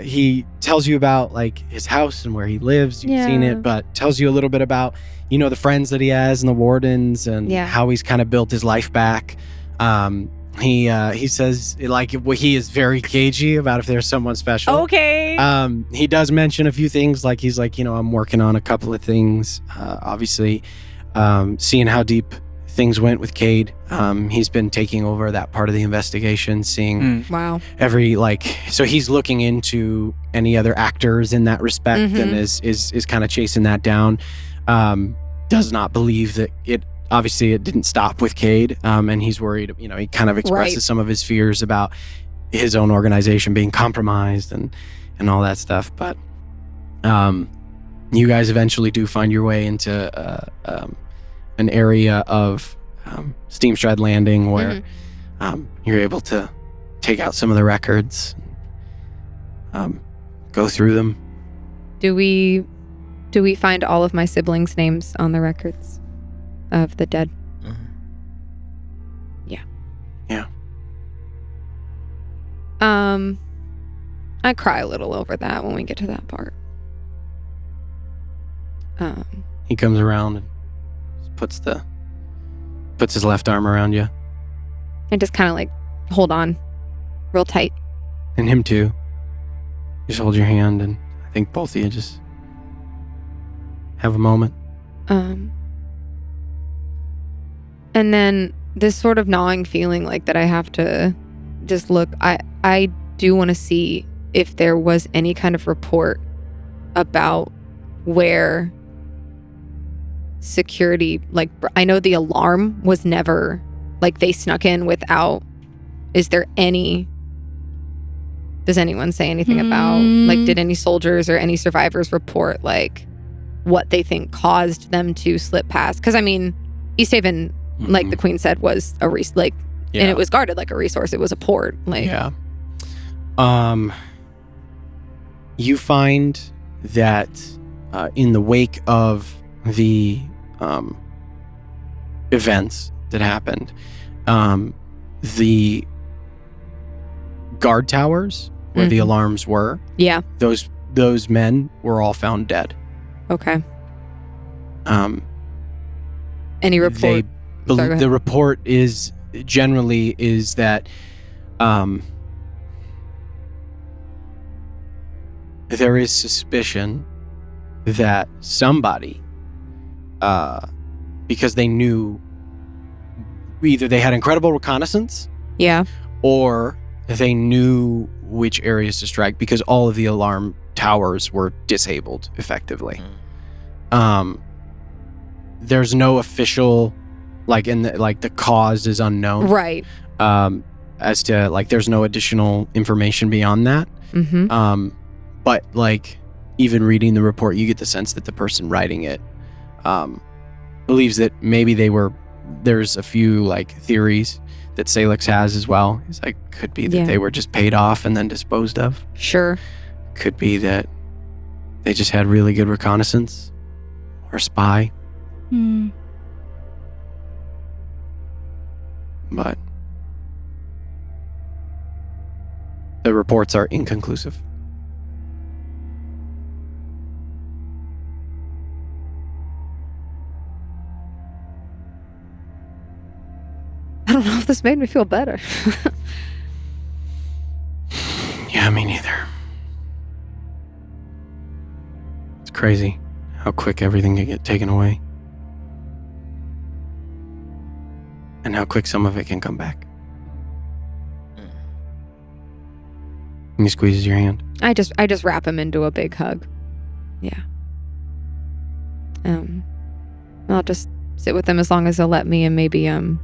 he tells you about like his house and where he lives. You've seen it, but tells you a little bit about, the friends that he has and the wardens and how he's kind of built his life back. He says he is very cagey about if there's someone special. Okay. He does mention a few things, like he's like, I'm working on a couple of things. Obviously, seeing how deep things went with Cade. He's been taking over that part of the investigation, seeing wow. So he's looking into any other actors in that respect, and is kind of chasing that down. Does not believe that it. Obviously, it didn't stop with Cade, and he's worried. He kind of expresses some of his fears about his own organization being compromised and all that stuff. But you guys eventually do find your way into an area of Steamstride Landing where you're able to take out some of the records, go through them. Do we find all of my siblings' names on the records of the dead? Yeah. I cry a little over that when we get to that part. He comes around and puts his left arm around you. And just kind of like hold on real tight. And him too. Just hold your hand, and I think both of you just have a moment. And then this sort of gnawing feeling like that I have to just look. I do want to see if there was any kind of report about where security, like I know the alarm was never, like they snuck in without, does anyone say anything about, like did any soldiers or any survivors report like what they think caused them to slip past? Because I mean, East Haven, like the Queen said, was a and it was guarded like a resource. It was a port. Like you find that in the wake of the events that happened, the guard towers where the alarms were, those men were all found dead. Okay. Any report? The report is that there is suspicion that somebody, because they knew either they had incredible reconnaissance, or they knew which areas to strike because all of the alarm towers were disabled effectively. There's no official, the cause is unknown, right? As to there's no additional information beyond that. But even reading the report, you get the sense that the person writing it believes that maybe there's a few theories that Salix has as well. It's could be that they were just paid off and then disposed of. Sure. Could be that they just had really good reconnaissance or spy. but the reports are inconclusive. I don't know if this made me feel better. Yeah, me neither. It's crazy how quick everything can get taken away. And how quick some of it can come back. And he squeezes your hand. I just wrap him into a big hug. Yeah. I'll just sit with him as long as he'll let me, and maybe I'll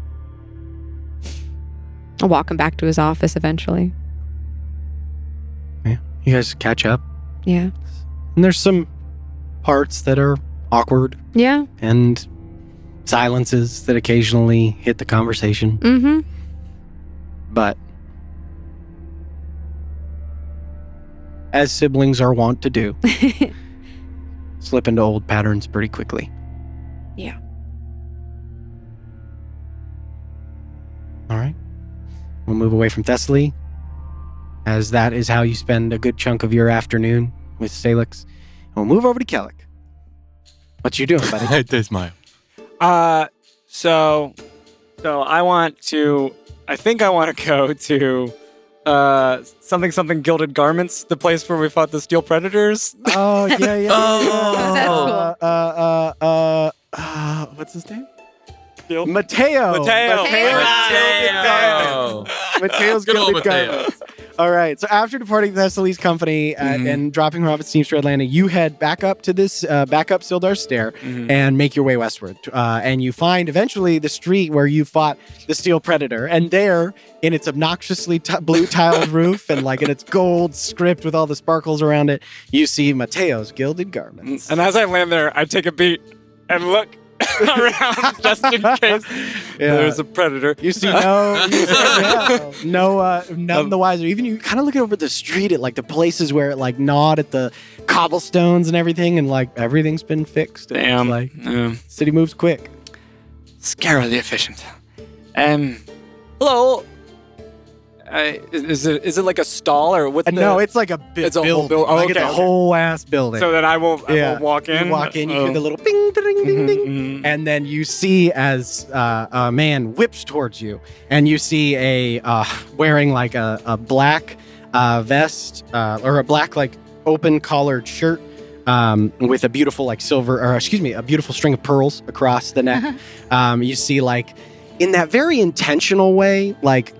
walk him back to his office eventually. Yeah. You guys catch up. Yeah. And there's some parts that are awkward Yeah. and silences that occasionally hit the conversation. Mm-hmm. But as siblings are wont to do, slip into old patterns pretty quickly. Yeah. All right. We'll move away from Thessaly, as that is how you spend a good chunk of your afternoon with Salix. And we'll move over to Kellic. What you doing, buddy? There's my. So I think I want to go to something Gilded Garments, the place where we fought the Steel Predators. Oh, yeah. That's cool. What's his name? Steel? Mateo. Mateo. Mateo's Good old Gilded Garments. All right. So after departing Thessaly's company and dropping her off at Steamster Landing, you head back up to this back up Sildar Stair and make your way westward. And you find eventually the street where you fought the Steel Predator. And there, in its obnoxiously blue tiled roof and like in its gold script with all the sparkles around it, you see Mateo's Gilded Garments. And as I land there, I take a beat and look around just in case there's a predator. You see none the wiser. Even you kind of look over the street at like the places where it like gnawed at the cobblestones and everything, and like everything's been fixed. Damn. Like city moves quick. Scarily efficient. Hello. Is it like a stall or what's No, it's like a It's a whole building. building. Oh, Like okay, it's a okay. whole ass building. So then I will walk in. You walk in, you hear the little bing, ding, ding, ding. And then you see as a man whips towards you, and you see a wearing like a black vest or a black like open collared shirt with a beautiful like a beautiful string of pearls across the neck. You see like in that very intentional way, like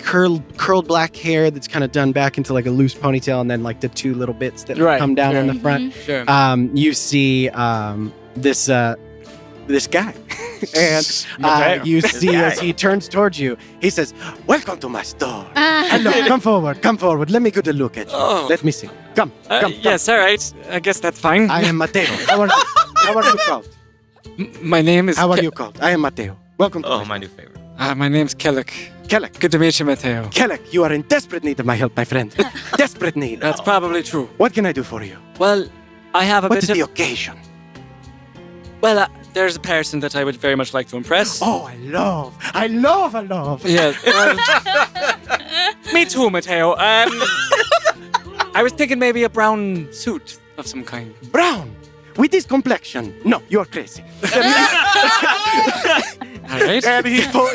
curled black hair that's kind of done back into like a loose ponytail, and then like the two little bits that come down on the front. Sure. You see this guy, and you see as he turns towards you, he says, "Welcome to my store. Hello, come forward. Let me get a look at you. Oh. Let me see. Come. Yes, all right. I guess that's fine. I am Mateo. How are you called? My name is. How are you called? I am Mateo. Welcome to my new favorite. My name's Kellic. Kellic. Good to meet you, Mateo. Kellic, you are in desperate need of my help, my friend. Desperate need. That's probably true. What can I do for you? Well, I have a What bit is of. the occasion? Well, there's a person that I would very much like to impress. Oh, I love. Yes. Me too, Mateo. I was thinking maybe a brown suit of some kind. Brown. With this complexion. No, you are crazy. All right. And he you come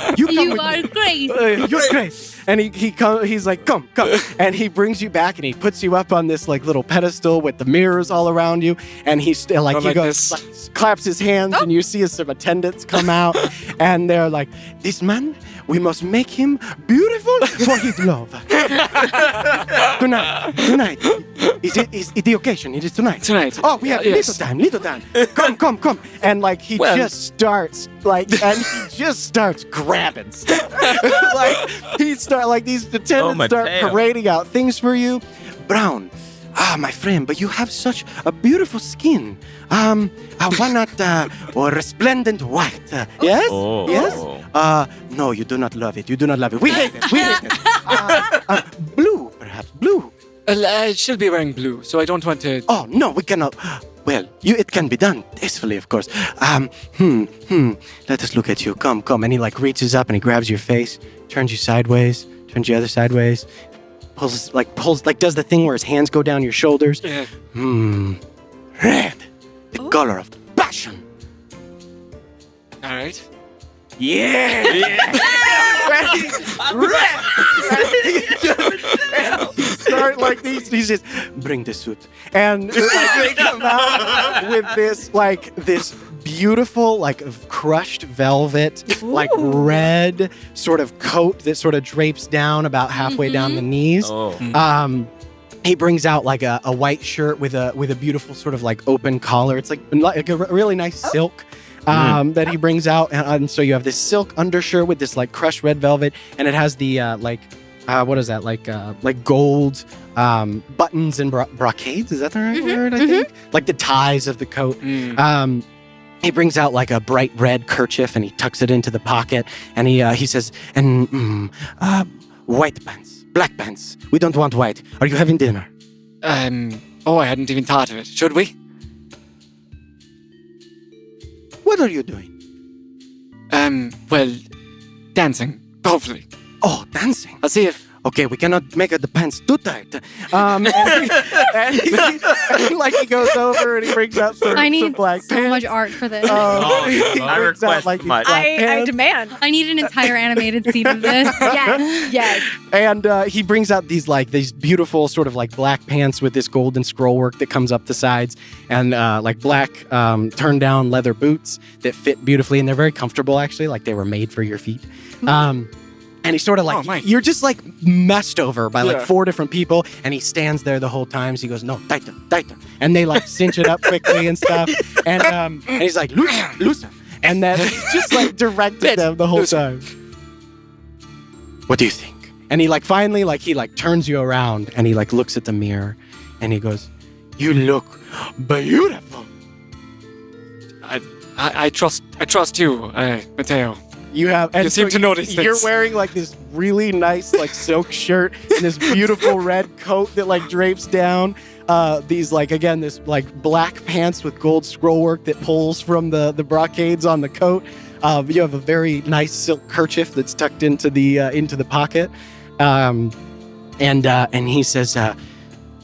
You with are me. crazy. You're crazy. And he's like, come. And he brings you back and he puts you up on this like little pedestal with the mirrors all around you. And he's still like, he like goes, this. like, claps his hands, and you see some attendants come out, and they're like, this man, we must make him beautiful for his love. Tonight. Is it the occasion? It is tonight. Tonight. Oh, we have Yes. little time. Come. And like he just starts grabbing stuff. These attendants start Mateo. parading out things for you. Brown. My friend, but you have such a beautiful skin. Why not resplendent white? Yes? Oh. Yes? No, you do not love it. We hate it. Blue, perhaps. Blue. I should be wearing blue, so I don't want to. Oh, no, we cannot. Well, It can be done tastefully, of course. Let us look at you. Come. And he like reaches up and he grabs your face, turns you sideways, turns you other sideways, pulls, does the thing where his hands go down your shoulders. Yeah. Red, the color of passion. All right. Yeah. Start like these. He says, "Bring the suit," and like, they come out with this beautiful, like crushed velvet, like red sort of coat that sort of drapes down about halfway down the knees. Oh. He brings out like a white shirt with a beautiful sort of like open collar. It's like a really nice silk. That he brings out, and so you have this silk undershirt with this like crushed red velvet, and it has the what is that, like gold buttons and brocades? Is that the right word? I think like the ties of the coat. He brings out like a bright red kerchief and he tucks it into the pocket, and he says, "And white pants, black pants. We don't want white. Are you having dinner?" Oh, I hadn't even thought of it. Should we? What are you doing? Well, dancing, hopefully. Oh, dancing. I'll see if... Okay, we cannot make the pants too tight. And he goes over and he brings out some black so pants. much art for this. I request much. I demand. I need an entire animated scene of this. Yes. And he brings out these beautiful sort of like black pants with this golden scroll work that comes up the sides, and like black turned down leather boots that fit beautifully, and they're very comfortable actually, like they were made for your feet. And he's sort of like, you're just like messed over by like 4 different people, and he stands there the whole time. So he goes, "No, tighter." And they like cinch it up quickly and stuff. And he's like, "Looser." And then he's just like directed them the whole time. What do you think? And he like finally like he like turns you around and he like looks at the mirror and he goes, "You look beautiful." I trust you, Mateo. You seem to notice things. You're wearing like this really nice like silk shirt and this beautiful red coat that like drapes down. These like, again, this like black pants with gold scroll work that pulls from the brocades on the coat. You have a very nice silk kerchief that's tucked into the pocket. And he says,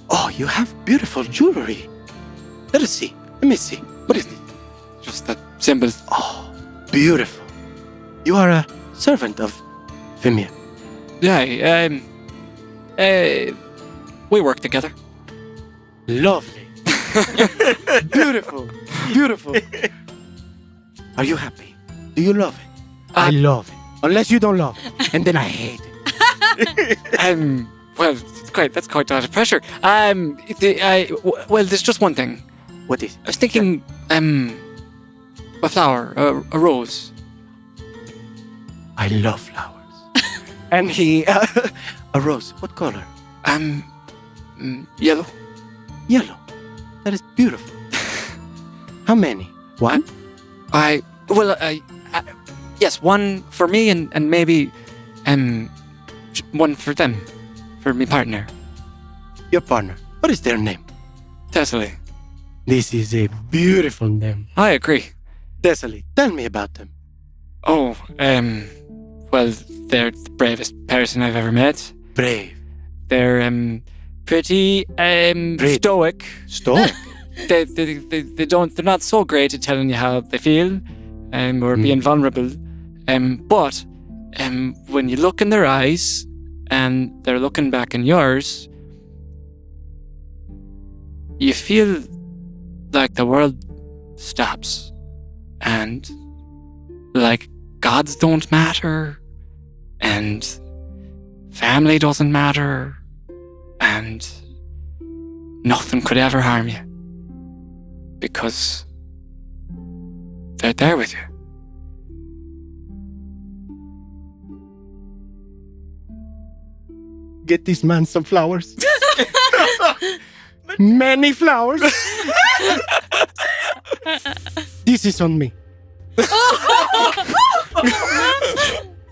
"Oh, you have beautiful jewelry. Let me see. What is it?" Just that symbol. "Oh, beautiful. You are a servant of Vimir." Yeah, we work together. "Lovely." Beautiful. Are you happy? Do you love it? I love it. Unless you don't love it, and then I hate it. Well, that's quite a lot of pressure. Well, there's just one thing. What is it? I was thinking, a flower, a rose. I love flowers. And he, a rose. What color? Yellow. Yellow. That is beautiful. How many? One? Yes, one for me and maybe, one for them, for my partner. Your partner. What is their name? Thessaly. This is a beautiful name. I agree. Thessaly, tell me about them. Oh, well, they're the bravest person I've ever met. Brave. They're, pretty, stoic. Stoic? They're not so great at telling you how they feel, or being vulnerable. But, when you look in their eyes and they're looking back in yours, you feel like the world stops and like gods don't matter and family doesn't matter and nothing could ever harm you because they're there with you. Get this man some flowers. Many flowers. This is on me.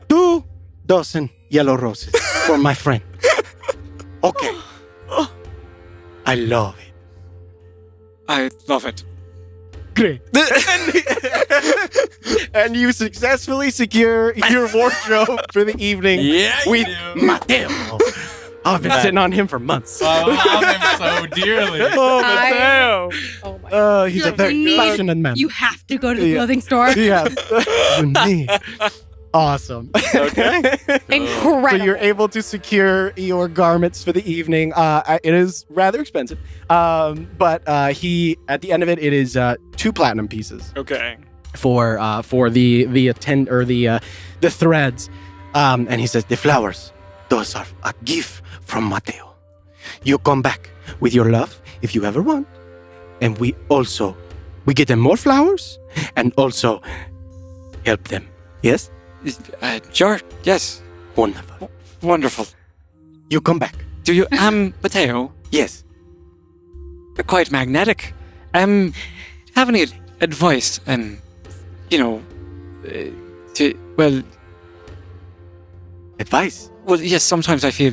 2 dozen yellow roses for my friend. Okay. I love it. I love it. Great. And you successfully secure your wardrobe for the evening with Mateo. Oh, I've been sitting on him for months. I love him so dearly. Oh, Mateo. Oh my God. He's You're a very like, passionate man. You have to go to the Yeah. clothing store. Yeah. Awesome. Okay. Incredible. So you're able to secure your garments for the evening. It is rather expensive, but he at the end of it, it is 2 platinum pieces Okay. for the threads. And he says the flowers, those are a gift from Mateo. You come back with your love if you ever want, and we get them more flowers and also help them. Yes, Sure. Yes. wonderful. Wonderful. You come back. Do you, Mateo? Yes. You're quite magnetic. Have any advice? Advice, Well, yes. Sometimes I feel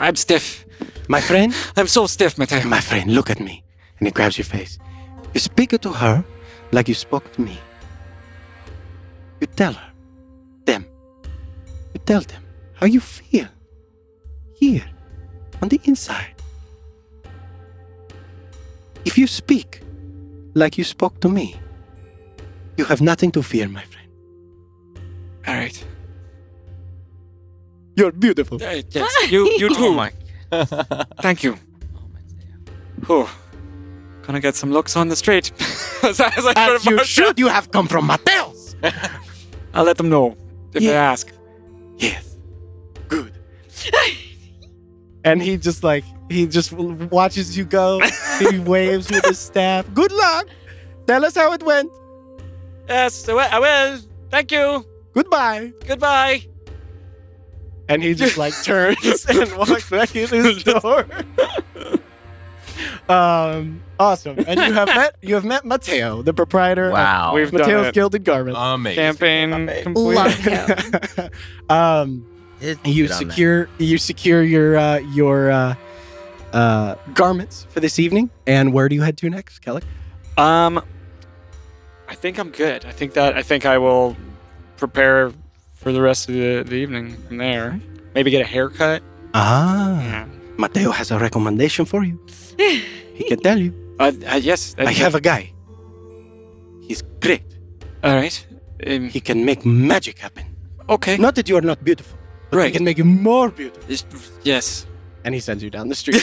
I'm stiff. my friend. I'm so stiff, Mateo. My friend, look at me. And he grabs your face. You speak to her like you spoke to me. You tell her, you tell them how you feel here on the inside. If you speak like you spoke to me, you have nothing to fear, my friend. All right. You're beautiful. Yes. You too. Oh my. Thank you. Oh, gonna get some looks on the street. as I sort As of you march should, you have come from Mateo's. out. I'll let them know if they Yeah. ask. Yes. Good. And he just watches you go. He waves with his staff. Good luck. Tell us how it went. Yes, I will. Thank you. Goodbye. Goodbye. And he just turns and walks back in his door. Awesome. And you have met Mateo, the proprietor Wow. We've of done Mateo's it. Gilded Garments. Amazing. Campaign complete. Love him. You secure your garments for this evening. And where do you head to next, Kelly? I think I'm good. I think I will prepare for the rest of the evening from there. Maybe get a haircut. Ah, Mateo has a recommendation for you. He can tell you. Yes. I have a guy. He's great. All right. He can make magic happen. Okay. Not that you are not beautiful, but he Right. can make you more beautiful. Yes. And he sends you down the street.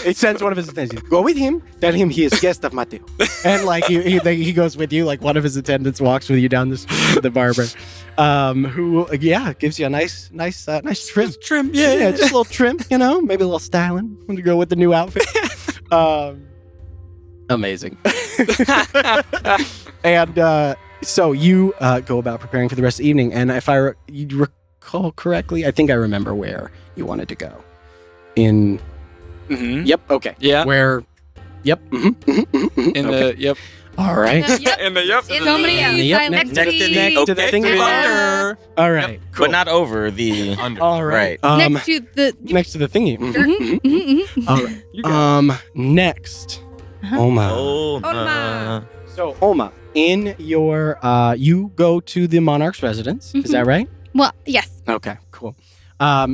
He sends one of his attendants. Go with him. Tell him he is guest of Mateo. And he goes with you. Like one of his attendants walks with you down the street to the barber, who gives you a nice trim. Trim. Yeah, just a little trim. Maybe a little styling to go with the new outfit. Amazing. And so you go about preparing for the rest of the evening. And if you recall correctly, I think I remember where you wanted to go. Mm-hmm. Yep. Okay. Yeah. Where? Yep. Yep. All right. Yep. In the yep. Somebody Yep. else. Next Next to the- to To the thing. Under. All right. But not over the. Under. All right. Next to the. Next to the thingy. Mhm, mhm, mhm. All right. Next. Uh-huh. Oma. Oh, Olma. So Oma, in your you go to the monarch's residence. Is that right? Well, yes. Okay. Cool.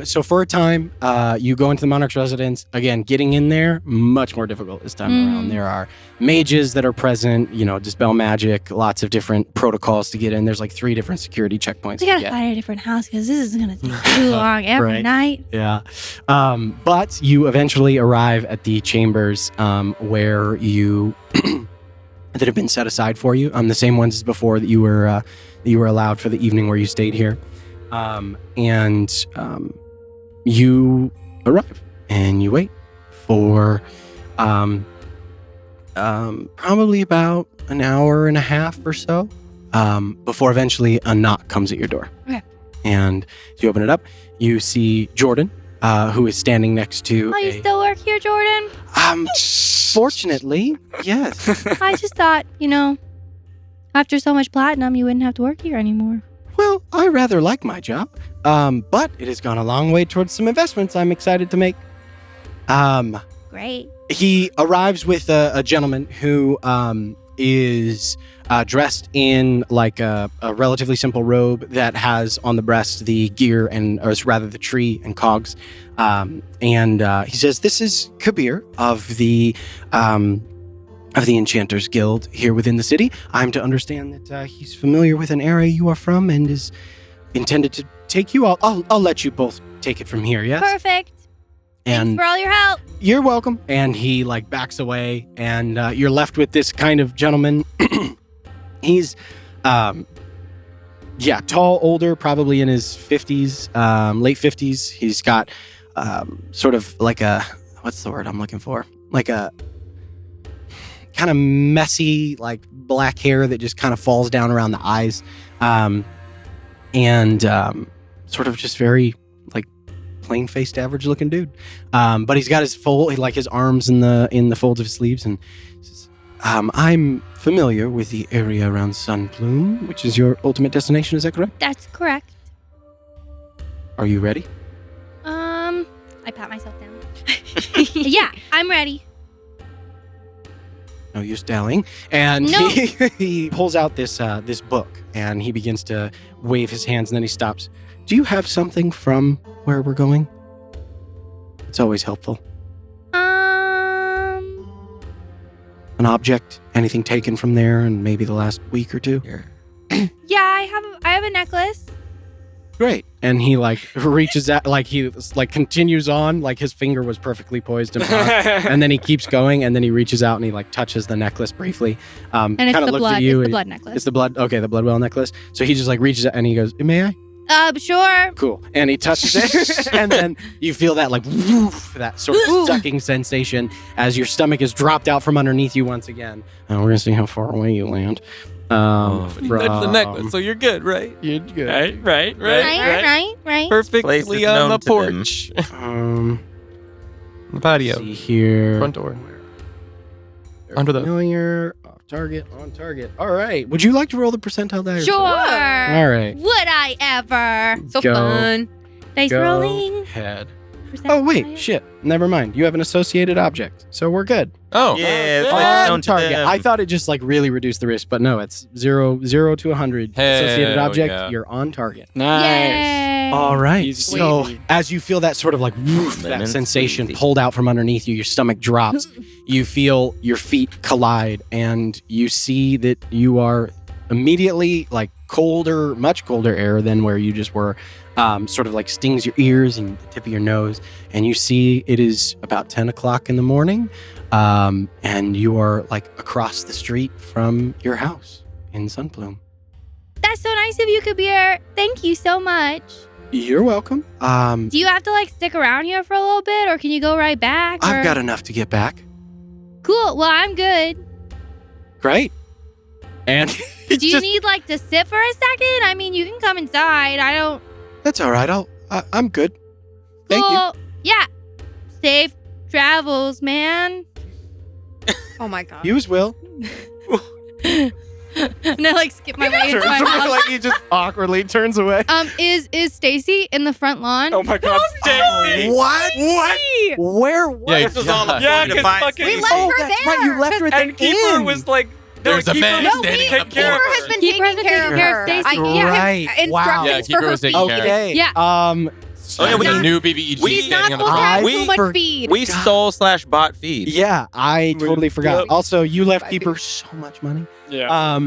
So for a time, you go into the monarch's residence. Again, getting in there, much more difficult this time around. There are mages that are present, dispel magic, lots of different protocols to get in. There's 3 different security checkpoints We to gotta get. find a different house because this is gonna take too long every Right. night. Yeah. But you eventually arrive at the chambers where you that have been set aside for you. The same ones as before that you were allowed for the evening where you stayed here. And you arrive and you wait for probably about an hour and a half or so before eventually a knock comes at your door. Okay. And as you open it up, you see Jordan, who is standing next to Oh, you still work here, Jordan? Fortunately, yes. I just thought, after so much platinum, you wouldn't have to work here anymore. Well, I rather like my job, but it has gone a long way towards some investments I'm excited to make. Great. he arrives with a gentleman who is dressed in like a relatively simple robe that has on the breast the gear or rather the tree and cogs. And he says, "This is Kabir of the Enchanters Guild here within the city. I'm to understand that he's familiar with an area you are from and is intended to take you. I'll let you both take it from here. Yes." Perfect. Thanks And for all your help. you're welcome. And he like backs away, and you're left with this kind of gentleman. He's, tall, older, probably in his 50s, late 50s. He's got sort of like what's the word I'm looking for? Like a kind of messy, like black hair that just kind of falls down around the eyes, and sort of just very like plain-faced, average-looking dude. But he's got his arms in the folds of his sleeves, and says, "I'm familiar with the area around Sunplume, which is your ultimate destination. Is that correct? That's correct. Are you ready?" I pat myself down. Yeah, I'm ready. No use dallying. And No. he pulls out this book, and he begins to wave his hands, and then he stops. "Do you have something from where we're going? It's always helpful. An object, anything taken from there in maybe the last week or two?" Here. Yeah, I have a necklace. Great. And he like reaches out, like he like continues on, like his finger was perfectly poised and balanced. And then he keeps going, and then he reaches out and he like touches the necklace briefly. And it's kinda the looks blood. at you. It's the blood necklace. It's the blood. Okay, the blood well necklace. So he just like reaches out and he goes, "May I?" Sure. Cool. And he touches it, and then you feel that like woof, that sort of sucking sensation as your stomach is dropped out from underneath you once again. And we're gonna see how far away you land. Touch the necklace, so you're good, right? You're good. Right. Right. Perfectly Place is on known the to them. porch. The The patio. See here. Front door. Under the- familiar. Off target. On target. All right. Would you like to roll the percentile die? Sure. All right. Would I ever? So Go. fun. Dice Go rolling. ahead. Oh wait, shit. Never mind. You have an associated object, so we're good. Oh. Yeah, it's Oh, like known On to target. them. I thought it just like really reduced the risk, but no, it's 0 to 100 associated Hell object. yeah. You're on target. Nice. Yay. All right. Easy So peasy. as you feel that sort of like woof, that Lemon sensation squeezy. pulled out from underneath you, your stomach drops. You feel your feet collide, and you see that you are immediately like colder, much colder air than where you just were. Sort of like stings your ears and the tip of your nose, and you see it is about 10 o'clock in the morning, and you are like across the street from your house in Sunplume. That's so nice of you, Kabir. Thank you so much. You're welcome. Do you have to like stick around here for a little bit, or can you go right back? I've or- got enough to get back. Cool. Well, I'm good. Great. And Do you need like to sit for a second? I mean, you can come inside. I don't. That's all right. I'm good. Thank you. Cool. Yeah. Safe travels, man. Oh my god. You as well. And I like skip my way into my house. like he just awkwardly turns away. Is Stacy in the front lawn? Oh my god, Stacy! What? Where? Yeah, This was all a yeah, point to 'cause find fucking- We Stacy. left her that's there. right. You left her at the And Keeper inn. was like, There's a man No, standing we- on the Keeper Keeper porch. has been Keeper has taking been care taking care of of her. Stacy. Yeah, Right. instructions Wow. Yeah, for Keeper her was feet. taking care of her. Okay. Yeah. Oh, yeah, we The did- new BBEG She's not standing on the supposed to have porch. too much for- feed. We stole/bought feed. Yeah, I totally forgot. Yep. Also, you left Bye. Keeper so much money. Yeah.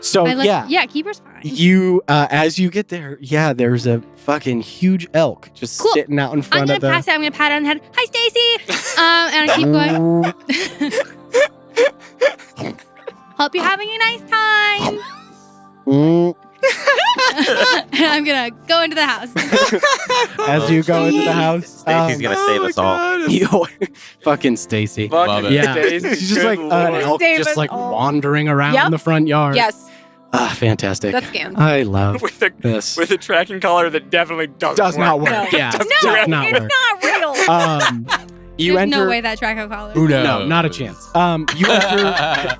So I like, yeah, Keeper's fine. you as you get there, yeah, there's a fucking huge elk just Cool. sitting out in I'm front gonna of the. pass it. I'm gonna pat it on the head. Hi, Stacy. And I keep going. Hope you're having a nice time. Mm. And I'm gonna go into the house. As you go into the house, Stacy's gonna save us all. Yo, fucking Stacy. Love it. Yeah, Stacy, she's just good like an lord. elk, Save just us like all. wandering around Yep. in the front yard. Yes, Fantastic. that's scanned. I love with a this. with a tracking collar that definitely Does not work. No. Yeah, No, does not it's work. not real. You There's enter. no way that track will collar. Who knows? No, not a chance. You enter.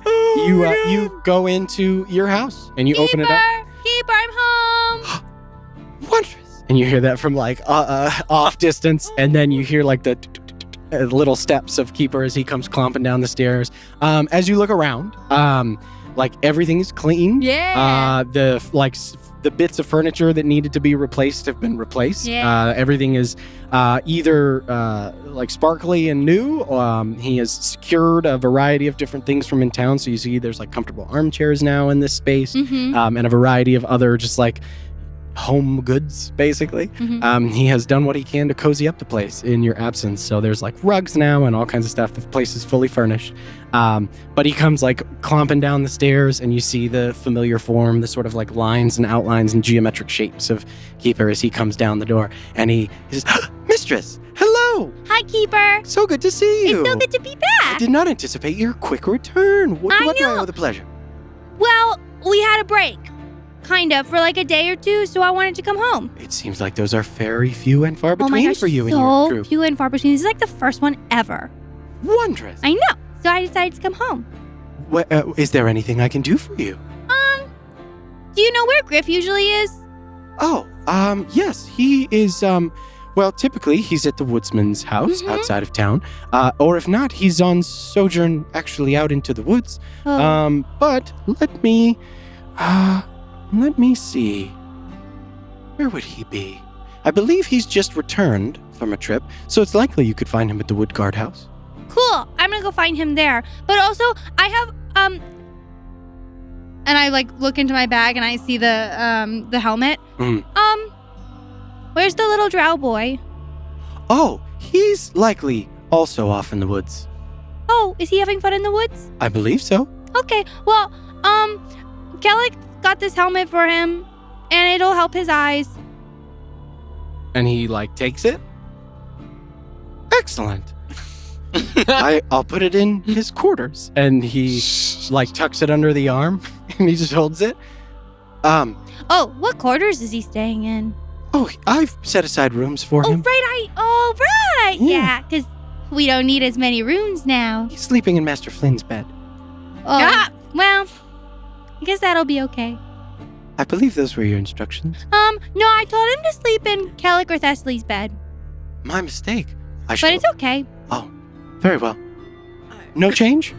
You go into your house and you open it up. Keeper, I'm home. Wondrous. And you hear that from like off distance, and then you hear like the little steps of Keeper as he comes clomping down the stairs. As you look around, like everything is clean. Yeah. The bits of furniture that needed to be replaced have been replaced. Yeah. Everything is either like sparkly and new. He has secured a variety of different things from in town. So you see there's like comfortable armchairs now in this space, Mm-hmm. and a variety of other just like home goods, basically. Mm-hmm. He has done what he can to cozy up the place in your absence. So there's like rugs now and all kinds of stuff. The place is fully furnished. But he comes like clomping down the stairs, and you see the familiar form, the sort of like lines and outlines and geometric shapes of Keeper as he comes down the door. And he says, Mistress, hello. Hi, Keeper. So good to see you. It's so good to be I back. did not anticipate your quick return. What do I know. owe the pleasure? Well, we had a break. Kind of, for like a day or two, so I wanted to come home. It seems like those are very few and far Oh my between gosh, for you and your so crew. few and far between. This is like the first one ever. Wondrous. I know. So I decided to come home. Is there anything I can do for you? Do you know where Griff usually is? Oh, yes, he is, well, typically he's at the woodsman's house Mhm. outside of town. Or if not, he's on sojourn actually out into the woods. Oh. But let me see. Where would he be? I believe he's just returned from a trip, so it's likely you could find him at the Woodguard house. Cool. I'm gonna go find him there. But also, I have and I like look into my bag and I see the helmet. Mm. Where's the little drow boy? Oh, he's likely also off in the woods. Oh, is he having fun in the woods? I believe so. Okay. Well, Kellic got this helmet for him, and it'll help his eyes. And he like takes it. Excellent. I'll put it in his quarters, and he like tucks it under the arm, and he just holds it. Oh, what quarters is he staying in? Oh, I've set aside rooms for Oh, him. right. Right. Yeah. Yeah, because we don't need as many rooms now. He's sleeping in Master Flynn's bed. Oh, well, I guess that'll be okay. I believe those were your instructions. No, I told him to sleep in Kellic or Thessaly's bed, My mistake. but it's okay. Oh, very well. No change?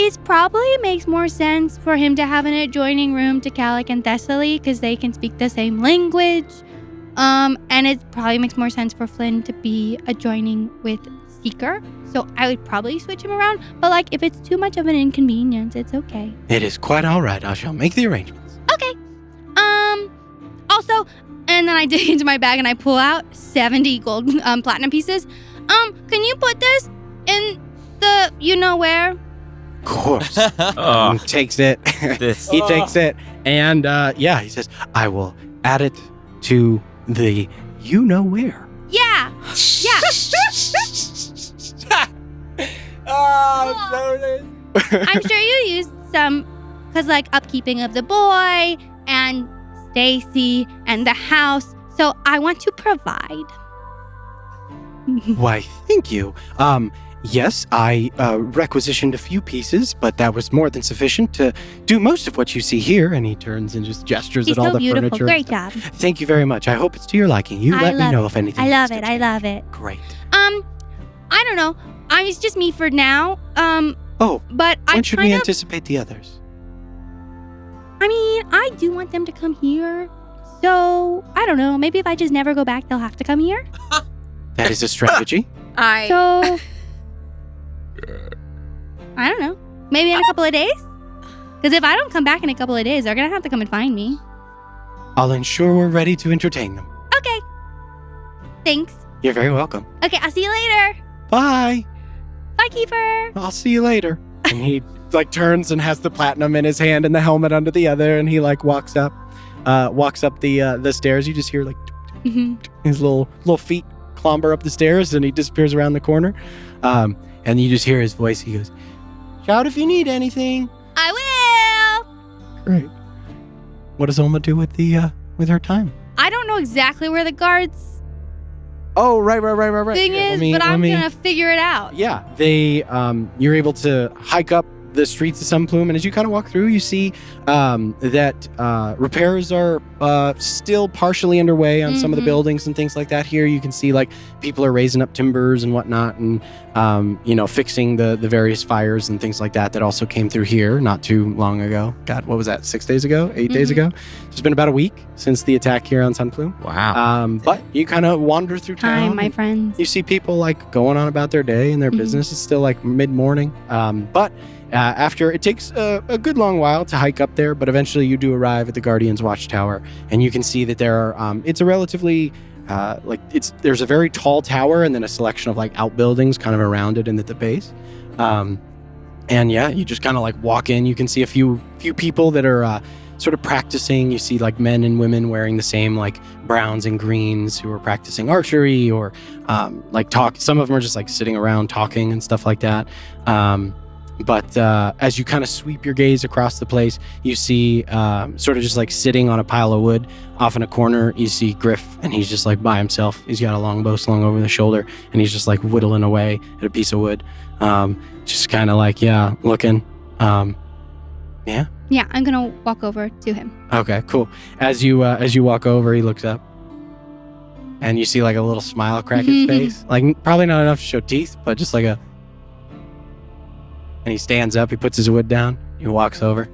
It probably makes more sense for him to have an adjoining room to Kellic and Thessaly because they can speak the same language. And it probably makes more sense for Flynn to be adjoining with Seeker. So I would probably switch him around. But like, if it's too much of an inconvenience, it's okay. It is quite all right. I shall make the arrangements. Okay. Also, and then I dig into my bag and I pull out 70 gold platinum pieces. Can you put this in the you know where? Of course. Oh, Takes it. this. He takes it, and yeah, he says, I will add it to the you know where. Yeah. Yeah. I'm sure you used some, cause like upkeeping of the boy and Stacy and the house. So I want to provide. Why, thank you. Yes, I requisitioned a few pieces, but that was more than sufficient to do most of what you see here. And he turns and just gestures He's at all so the beautiful. furniture. Great job. Thank you very much. I hope it's to your liking. You I let me love know it. if anything. I love needs it. to I change. love it. Great. I don't know. It's just me for now. Oh, But I when should kind we of. anticipate the others? I mean, I do want them to come here. So I don't know. Maybe if I just never go back, they'll have to come here. That is a strategy. So I don't know. Maybe in a couple of days. Because if I don't come back in a couple of days, they're gonna have to come and find me. I'll ensure we're ready to entertain them. Okay. Thanks. You're very welcome. Okay, I'll see you later. Bye. Bye, Keeper. I'll see you later. And he like turns and has the platinum in his hand and the helmet under the other, and he like walks up the stairs. You just hear like Mm-hmm. his little feet clomber up the stairs, and he disappears around the corner. And you just hear his voice. He goes, "Shout if you need anything." I will. Great. What does Olma do with her time? I don't know exactly where the guards Oh, right. thing Here, is, let but I'm me- gonna figure it out. Yeah, they you're able to hike up the streets of Sunplume, and as you kind of walk through, you see that repairs are still partially underway on some of the buildings and things like that. Here you can see like people are raising up timbers and whatnot, and fixing the various fires and things like that also came through here not too long ago. God, what was that? 6 days ago? 8 days ago? It's been about a week since the attack here on Sunplume. Wow. But you kind of wander through town. Hi, my friends. You see people like going on about their day and their business. It's still like mid-morning. But after it takes a good long while to hike up there, but eventually you do arrive at the Guardian's Watchtower, and you can see that there are it's a relatively there's a very tall tower and then a selection of like outbuildings kind of around it and at the base. And yeah, you just kind of like walk in. You can see a few people that are sort of practicing. You see like men and women wearing the same like browns and greens who are practicing archery or talk. Some of them are just like sitting around talking and stuff like that. But as you kind of sweep your gaze across the place, you see sort of just like sitting on a pile of wood off in a corner, you see Griff, and he's just like by himself. He's got a longbow slung over the shoulder, and he's just like whittling away at a piece of wood. Just kind of like, looking. Yeah? Yeah, I'm going to walk over to him. Okay, cool. As you walk over, he looks up, and you see like a little smile crack his face. Like probably not enough to show teeth, but just like a... And he stands up, he puts his wood down, he walks over.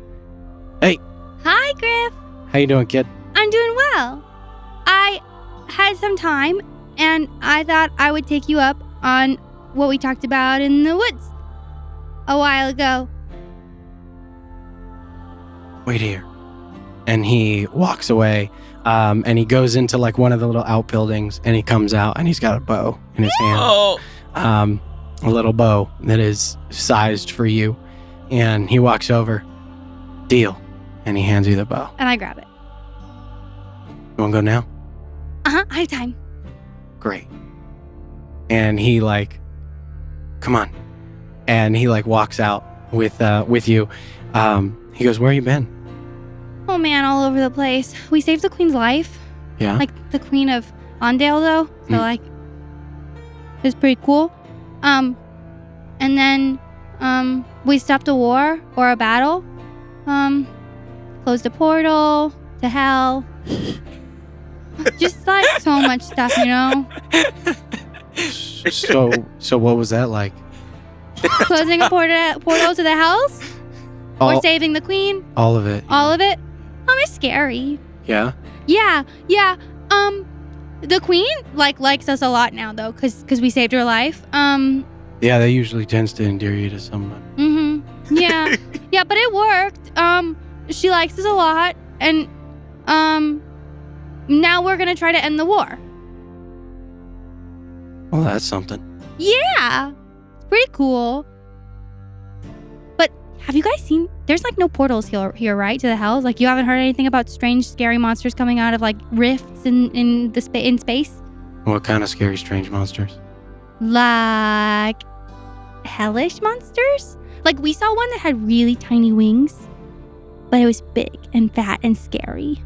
Hey! Hi, Griff! How you doing, kid? I'm doing well. I had some time, and I thought I would take you up on what we talked about in the woods a while ago. Wait here. And he walks away, and he goes into like one of the little outbuildings, and he comes out, and he's got a bow in his hand. Oh. A little bow that is sized for you. And he walks over. Deal. And he hands you the bow. And I grab it. You want to go now? I have time. Great. And he like, come on. And he like walks out with you. He goes, where you been? Oh man, all over the place. We saved the queen's life. Yeah? Like the queen of Ondale though. So like, it was pretty cool. And then, we stopped a war or a battle, closed a portal to hell. Just like so much stuff, you know? So what was that like? Closing a portal to the hells? Or saving the queen? All of it. All of it? It's scary. Yeah? Yeah. The queen, likes us a lot now, though, because we saved her life. Yeah, that usually tends to endear you to someone. Yeah. Yeah, but it worked. She likes us a lot, and, now we're gonna try to end the war. Well, that's something. Yeah. It's pretty cool. But have you guys seen, there's, no portals here, right, to the hells? Like, you haven't heard anything about strange, scary monsters coming out of, rifts in space? What kind of scary, strange monsters? Like hellish monsters? Like we saw one that had really tiny wings, but it was big and fat and scary.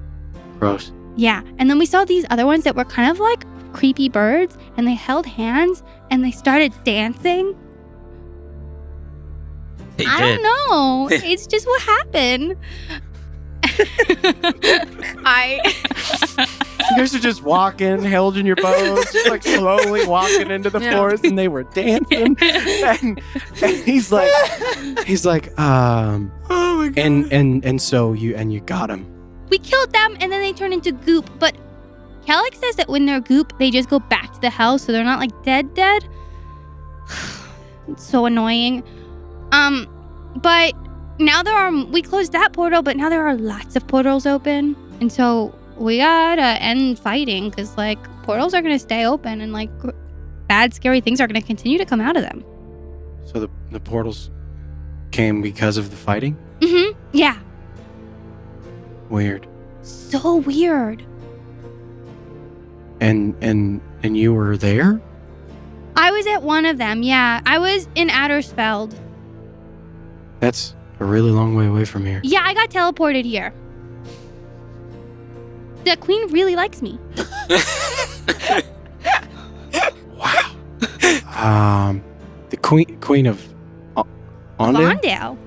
Gross. Yeah, and then we saw these other ones that were kind of like creepy birds, and they held hands and they started dancing. I don't know. It's just what happened. You guys are just walking, held in your bows, just slowly walking into the forest, and they were dancing. And he's like, oh my God. And so you got him. We killed them, and then they turned into goop. But Kellic says that when they're goop, they just go back to the hell, so they're not dead. It's so annoying. But now we closed that portal, but now there are lots of portals open, and so we gotta end fighting, because portals are gonna stay open, and bad scary things are gonna continue to come out of them. So the portals came because of the fighting? Yeah. Weird. So weird. And you were there? I was at one of them, yeah. I was in Addersfeld. That's a really long way away from here. Yeah, I got teleported here. The queen really likes me. Wow. The queen of Ondale? Ondale.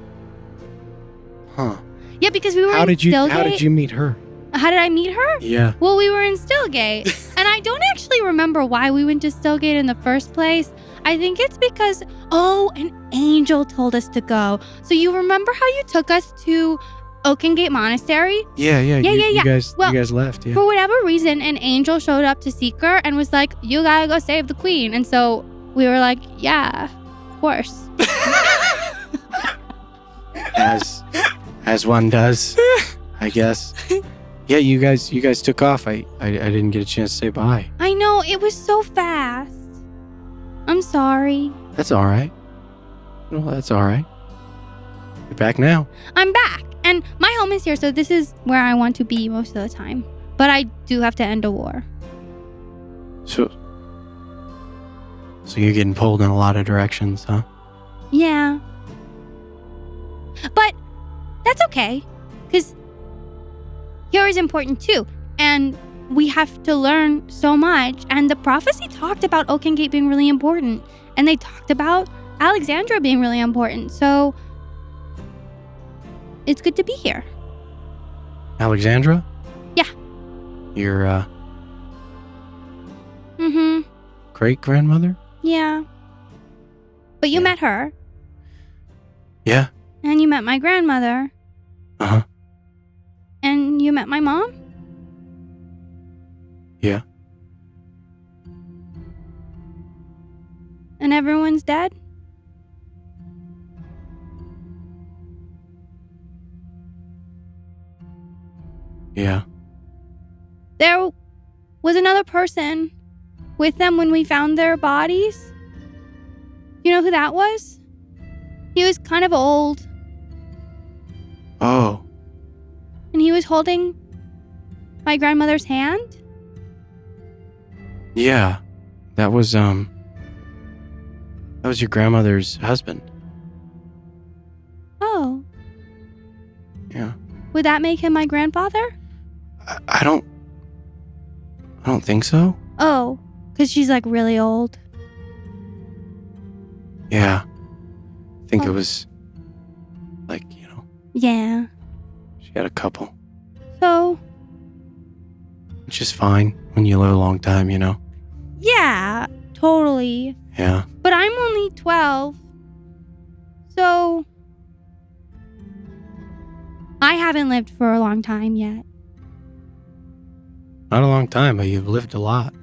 Huh. Yeah, because we were How in did you Stillgate. meet her? How did I meet her? Yeah. Well, we were in Stillgate, and I don't actually remember why we went to Stillgate in the first place. I think it's because, an angel told us to go. So you remember how you took us to Oakengate Monastery? Yeah. You guys left. Yeah. For whatever reason, an angel showed up to Seeker and was like, "You gotta go save the queen." And so we were like, "Yeah, of course." As one does, I guess. Yeah, you guys took off. I didn't get a chance to say bye. I know, it was so fast. I'm sorry. That's all right. Well, that's all right. You're back now. I'm back, and my home is here, so this is where I want to be most of the time. But I do have to end a war. So you're getting pulled in a lot of directions, huh? Yeah. But that's okay, because here is important too, and we have to learn so much. And the prophecy talked about Oakengate being really important, and they talked about Alexandra being really important, so it's good to be here. Alexandra? Yeah. Your Mm-hmm. great-grandmother? Yeah. But you Yeah. met her, Yeah. and you met my grandmother, Uh-huh. and you met my mom? Yeah. And everyone's dead? Yeah. There was another person with them when we found their bodies. You know who that was? He was kind of old, Oh. and he was holding my grandmother's hand. Yeah. That was your grandmother's husband. Oh, Yeah. would that make him my grandfather? I don't think so. Oh, because she's like really old. Yeah. I think it Oh. was like, Yeah. she had a couple, So, which is fine when you live a long time, yeah, totally. Yeah. But I'm only 12. So, I haven't lived for a long time yet. Not a long time, but you've lived a lot.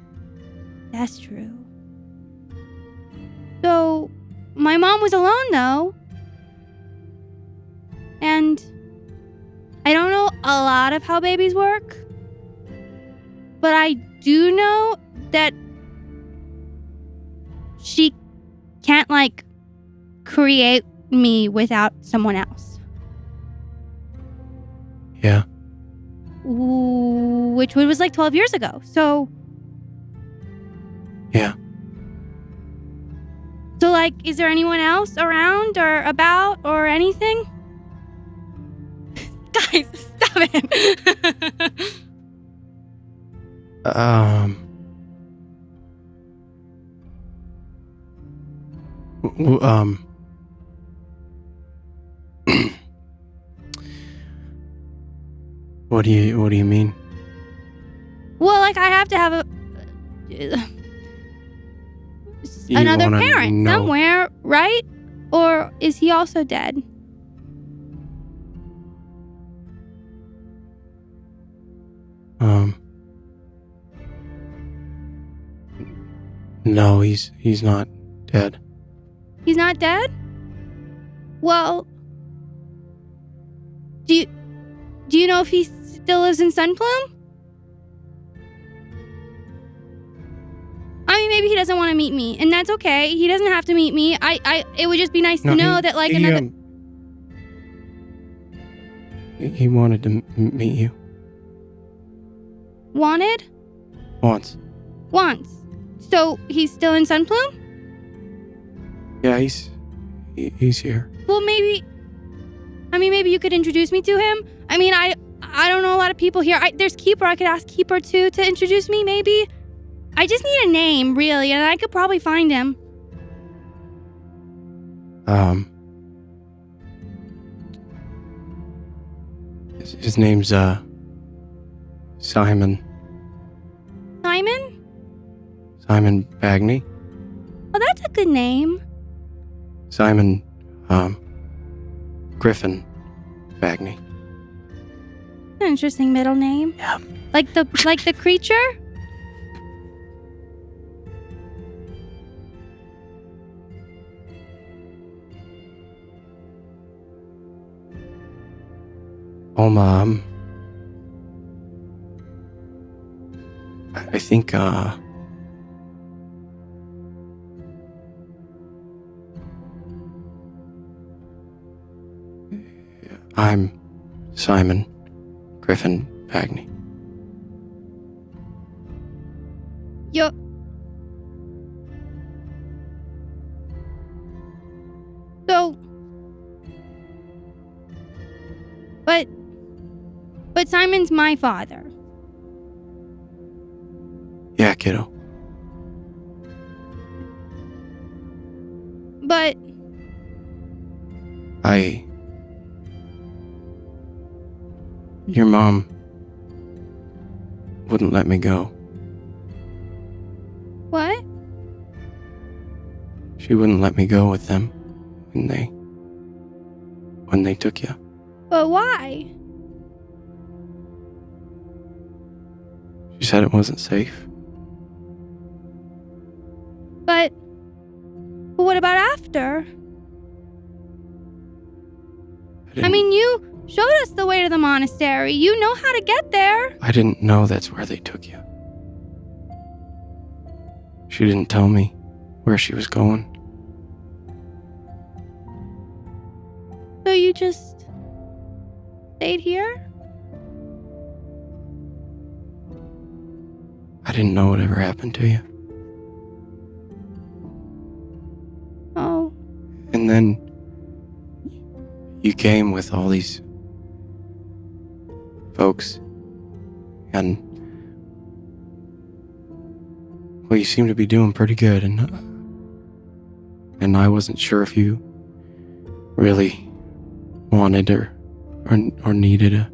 That's true. So, my mom was alone though. And I don't know a lot of how babies work. But I do know that she can't create me without someone else. Yeah. Which was 12 years ago. So, Yeah. so is there anyone else around or about or anything? Guys, stop it. w- um What do you mean? Well, I have to have another wanna parent know- somewhere, right? Or is he also dead? No, he's not dead. He's not dead? Well, do you know if he still lives in Sunplume? I mean, maybe he doesn't want to meet me, and that's okay. He doesn't have to meet me. It would just be nice to know that another. He wanted to meet you Wanted? once. Once. So he's still in Sunplume? Yeah, he's here. Well, maybe you could introduce me to him. I mean, I don't know a lot of people here. There's Keeper. I could ask Keeper too to introduce me, maybe. I just need a name, really, and I could probably find him. His name's, Simon. Simon? Simon Bagney. Oh, that's a good name. Simon, Griffin Bagney. An interesting middle name. Yeah. Like the creature? Olma, I think, I'm Simon Griffin Bagney. Yo. So. But Simon's my father. Yeah, kiddo. But Your mom wouldn't let me go. what? She wouldn't let me go with them when they took you. But why? She said it wasn't safe. But what about after? I mean, you showed us the way to the monastery. You know how to get there. I didn't know that's where they took you. She didn't tell me where she was going. So you just stayed here? I didn't know whatever happened to you. Oh. And then you came with all these folks, and well, you seem to be doing pretty good, and I wasn't sure if you really wanted or needed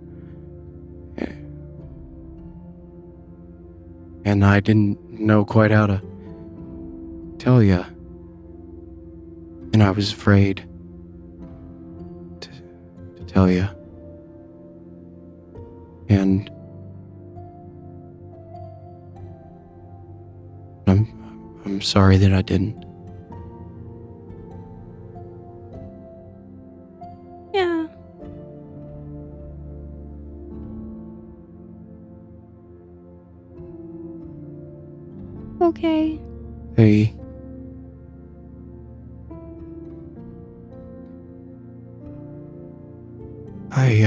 and I didn't know quite how to tell you, and I was afraid to tell you, and I'm sorry that I didn't. Yeah. Okay. Hey. I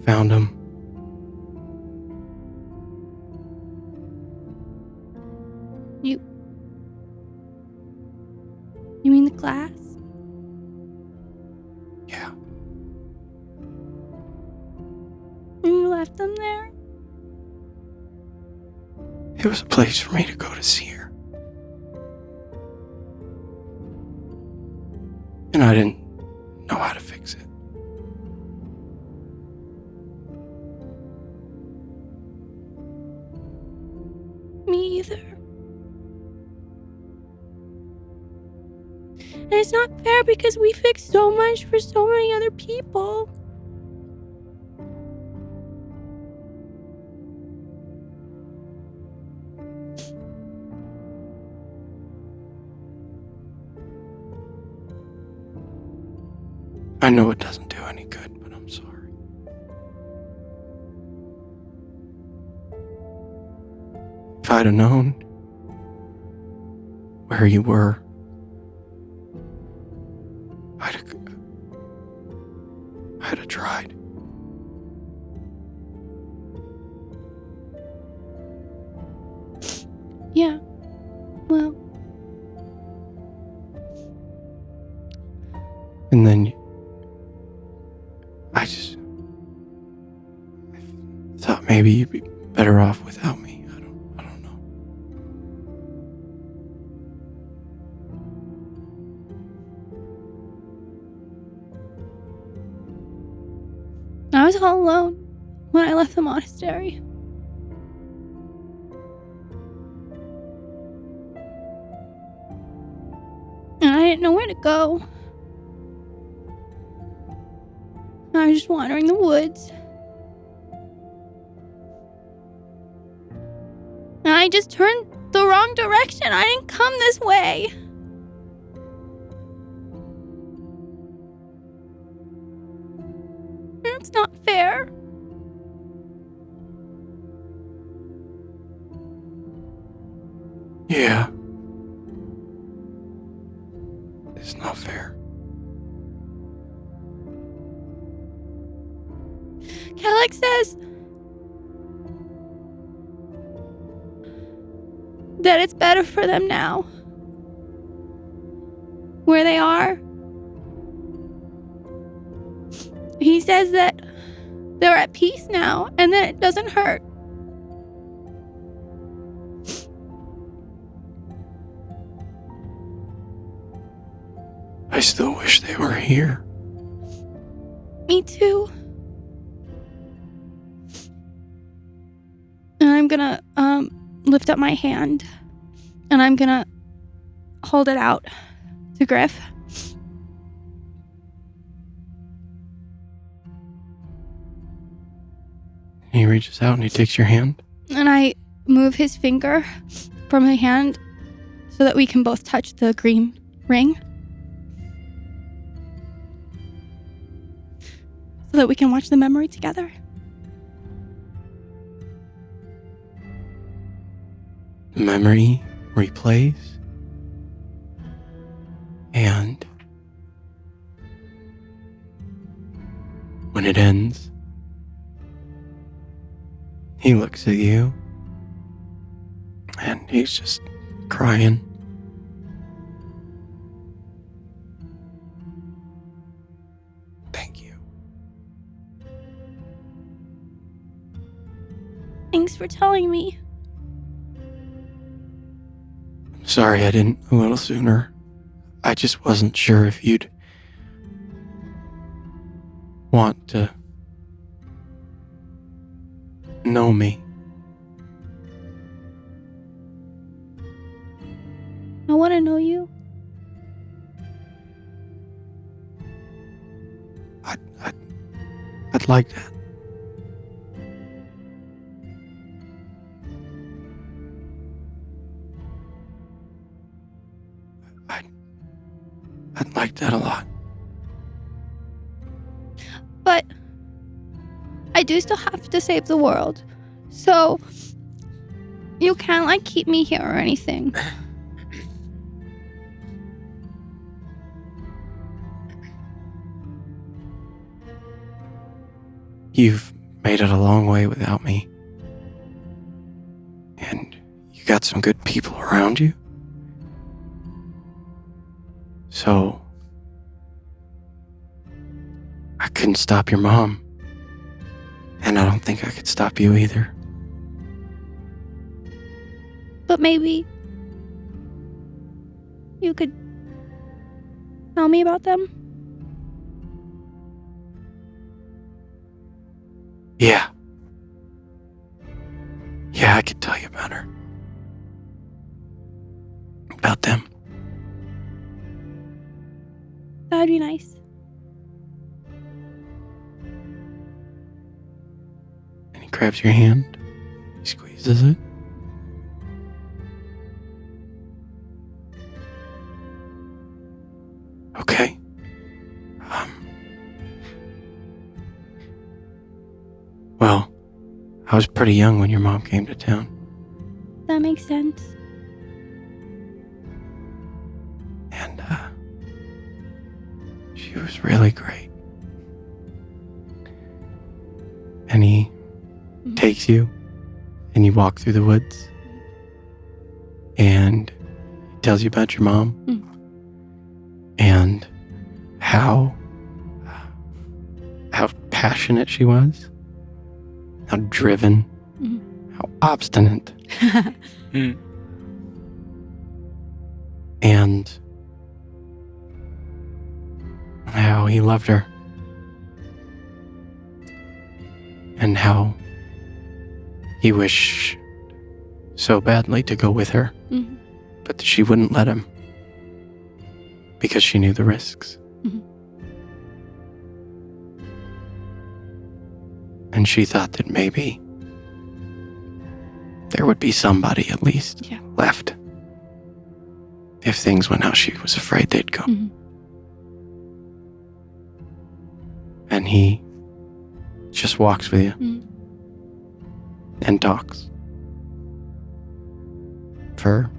found him. You mean the class? Yeah. And you left them there? It was a place for me to go to see her. And I didn't know how to fix it. Me either. And it's not fair because we fixed so much for so many other people. I know it doesn't do any good, but I'm sorry. If I'd have known where you were, I'd have tried. Yeah. Well. And then I thought maybe you'd be better off without me. I don't know. I was all alone when I left the monastery. And I didn't know where to go. I was just wandering the woods. And I just turned the wrong direction. I didn't come this way. It's not fair. Yeah. It's not fair. Kellic says that it's better for them now. Where they are. He says that they're at peace now and that it doesn't hurt. I still wish they were here. Me too. And I'm gonna lift up my hand and I'm gonna hold it out to Griff. He reaches out and he takes your hand. And I move his finger from my hand so that we can both touch the green ring. So that we can watch the memory together. The memory replays. And when it ends, he looks at you and he's just crying. Thank you. Thanks for telling me. I'm sorry I didn't a little sooner. I just wasn't sure if you'd want to know me. I want to know you. I'd like that. I'd like that a lot. But I do still have to save the world. So you can't keep me here or anything. You've made it a long way without me. And you got some good people around you. So I couldn't stop your mom. And I don't think I could stop you either. But maybe you could tell me about them? Yeah. Yeah, I could tell you about her. About them. That'd be nice. And he grabs your hand. He squeezes it. Okay. Well, I was pretty young when your mom came to town. That makes sense. And, she was really great. And he takes you, and you walk through the woods, and he tells you about your mom, and how passionate she was, how driven, how obstinate, and how he loved her. and how he wished so badly to go with her, Mhm. but she wouldn't let him because she knew the risks. Mhm. And she thought that maybe there would be somebody at least Yeah. left if things went how she was afraid they'd go. Mhm. And he just walks with you Mhm. and talks for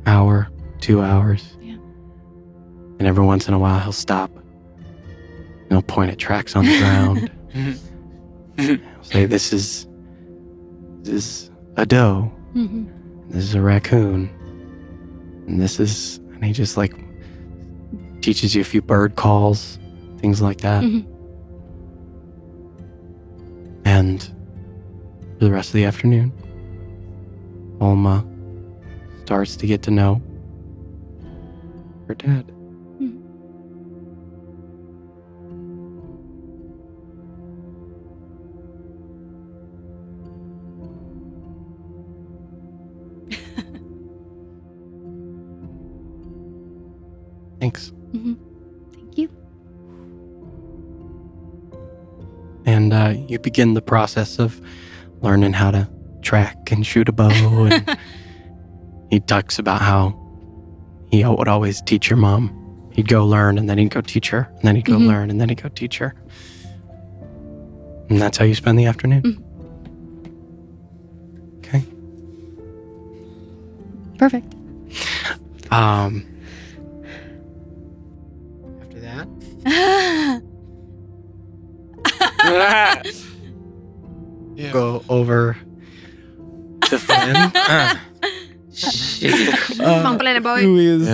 hour, 2 hours. Yeah. And every once in a while he'll stop and he'll point at tracks on the ground. He'll say, this is a doe, Mhm. this is a raccoon, and and he just like teaches you a few bird calls, things like that. Mhm. And for the rest of the afternoon, Olma starts to get to know her dad. Thanks. Mhm. Thank you. And you begin the process of learning how to track and shoot a bow. And he talks about how he would always teach your mom. He'd go learn, and then he'd go teach her, and then he'd go learn, and then he'd go teach her. And that's how you spend the afternoon. Okay. Perfect. After that, go over to Flynn, who is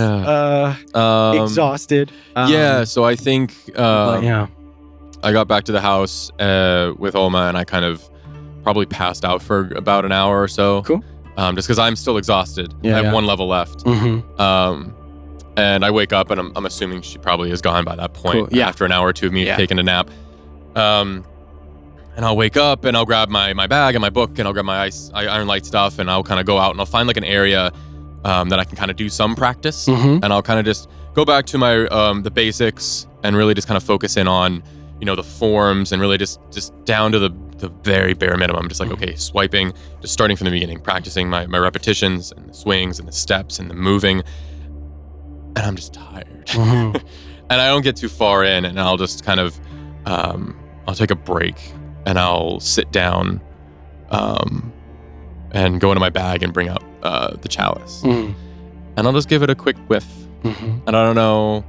exhausted. Yeah, so I think But yeah. I got back to the house with Olma, and I kind of probably passed out for about an hour or so. Cool. Just because I'm still exhausted. Yeah, I have yeah. one level left. Mm-hmm. And I wake up, and I'm assuming she probably is gone by that point. Cool, yeah. After an hour or two of me taking a nap. And I'll wake up, and I'll grab my bag and my book, and I'll grab my iron light stuff, and I'll kind of go out, and I'll find like an area that I can kind of do some practice. Mm-hmm. And I'll kind of just go back to my the basics and really just kind of focus in on, the forms, and really just down to the very bare minimum. Just like, okay, swiping, just starting from the beginning, practicing my repetitions and the swings and the steps and the moving. And I'm just tired. Mm-hmm. And I don't get too far in, and I'll just kind of, I'll take a break, and I'll sit down and go into my bag and bring out the chalice. Mm-hmm. And I'll just give it a quick whiff. Mm-hmm. And I don't know,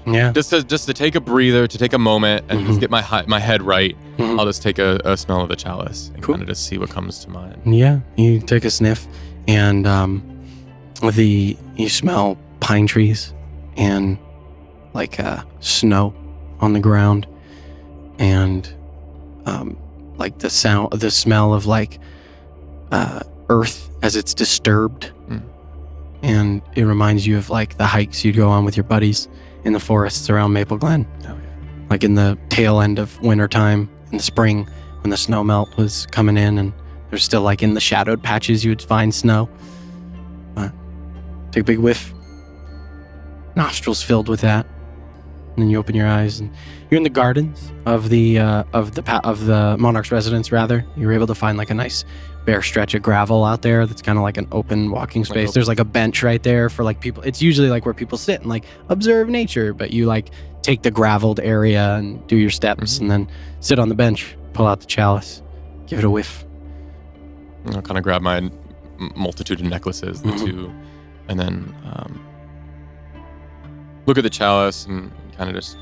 Yeah. just to take a breather, to take a moment and just get my head right. Mhm. I'll just take a smell of the chalice and Cool. kind of just see what comes to mind. Yeah, you take a sniff, and you smell pine trees and like snow on the ground, and like the smell of like earth as it's disturbed, and it reminds you of like the hikes you'd go on with your buddies in the forests around Maple Glen. Oh yeah. Like in the tail end of wintertime, in the spring, when the snow melt was coming in, and there's still like in the shadowed patches you would find snow. Take a big whiff. Nostrils filled with that, and then you open your eyes, and you're in the gardens of the monarch's residence. Rather, you're able to find like a nice bare stretch of gravel out there that's kind of like an open walking space. There's like a bench right there for like people. It's usually like where people sit and like observe nature, but you like take the graveled area and do your steps, and then sit on the bench, pull out the chalice, give it a whiff. I'll kind of grab my multitude of necklaces, the two, and then look at the chalice and kind of just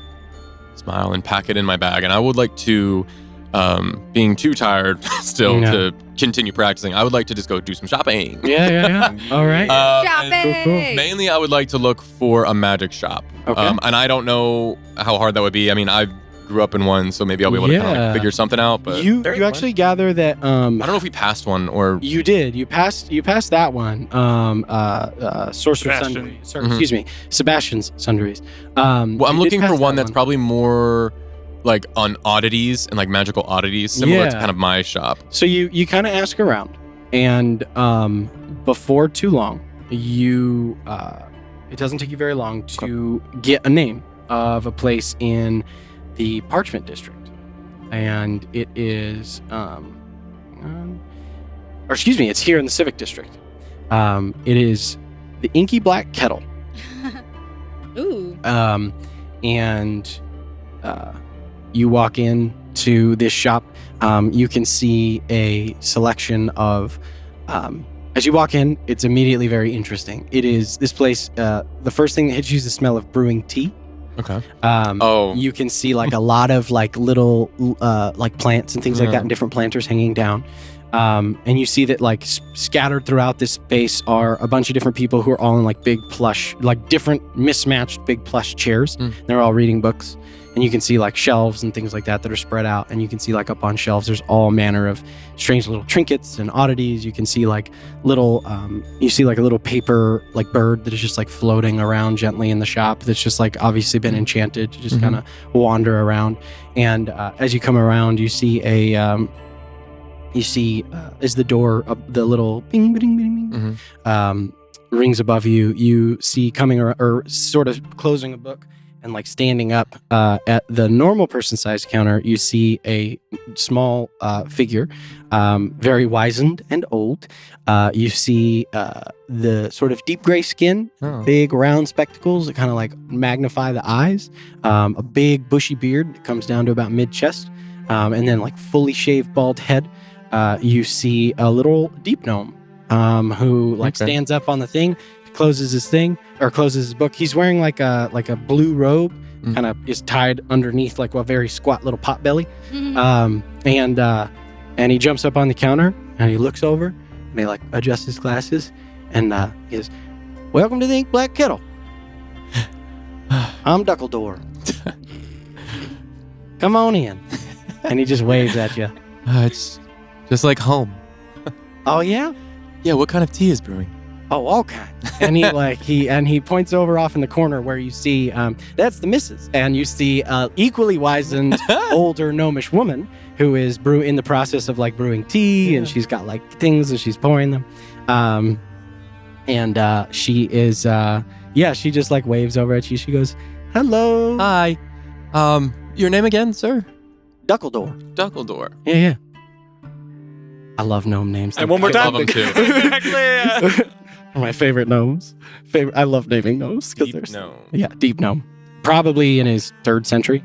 smile and pack it in my bag. And I would like to, being too tired still to continue practicing, I would like to just go do some shopping. Yeah. All right. Shopping! Cool. Mainly, I would like to look for a magic shop. Okay. And I don't know how hard that would be. I mean, I grew up in one, so maybe I'll be able to kind of Yeah. like figure something out. But You actually gather that I don't know if we passed one or you did. You passed that one. Sorcerer's Sebastian. Sundry. Excuse me, Sebastian's Sundries. well, I'm You did looking for pass one that that's probably more like on oddities and like magical oddities, similar to kind of my shop. So you kind of ask around, and before too long, you it doesn't take you very long to get a name of a place in the Parchment District, and it is it's here in the Civic District. It is the Inky Black Kettle. Ooh. And you walk in to this shop. You can see a selection of. As you walk in, it's immediately very interesting. It is this place. The first thing that hits you is the smell of brewing tea. Okay. You can see like a lot of like little like plants and things like that, and different planters hanging down. And you see that like scattered throughout this space are a bunch of different people who are all in like big plush, like different mismatched big plush chairs. They're all reading books. And you can see like shelves and things like that are spread out. And you can see like up on shelves, there's all manner of strange little trinkets and oddities. You can see like little, you see like a little paper like bird that is just like floating around gently in the shop. That's just like obviously been enchanted to just kind of wander around. And as you come around, you see as the door, the little bing, bing, bing, bing, rings above you. You see coming or sort of closing a book. And like standing up at the normal person-sized counter, you see a small figure, very wizened and old. You see the sort of deep gray skin, big round spectacles that kind of like magnify the eyes, a big bushy beard that comes down to about mid-chest, and then like fully shaved bald head. You see a little deep gnome who like stands up on the thing, closes his book. He's wearing like a blue robe, kind of is tied underneath like a very squat little pot belly. And he jumps up on the counter and he looks over and he like adjusts his glasses and he goes, "Welcome to the Ink Black Kettle. I'm Duckledore. Come on in." And he just waves at you. It's just like home. Oh yeah? Yeah, what kind of tea is brewing? Oh, all kinds. And he points over off in the corner where you see that's the missus, and you see equally wizened older gnomish woman who is in the process of like brewing tea, and she's got like things and she's pouring them, and she is she just like waves over at you. She goes, "Hello, hi, your name again, sir?" Duckledore. Duckledore. Yeah. I love gnome names. And one more time. I love them too. My favorite gnomes. I love naming gnomes because Deep they're gnome. Yeah, deep gnome. Probably in his 3rd century.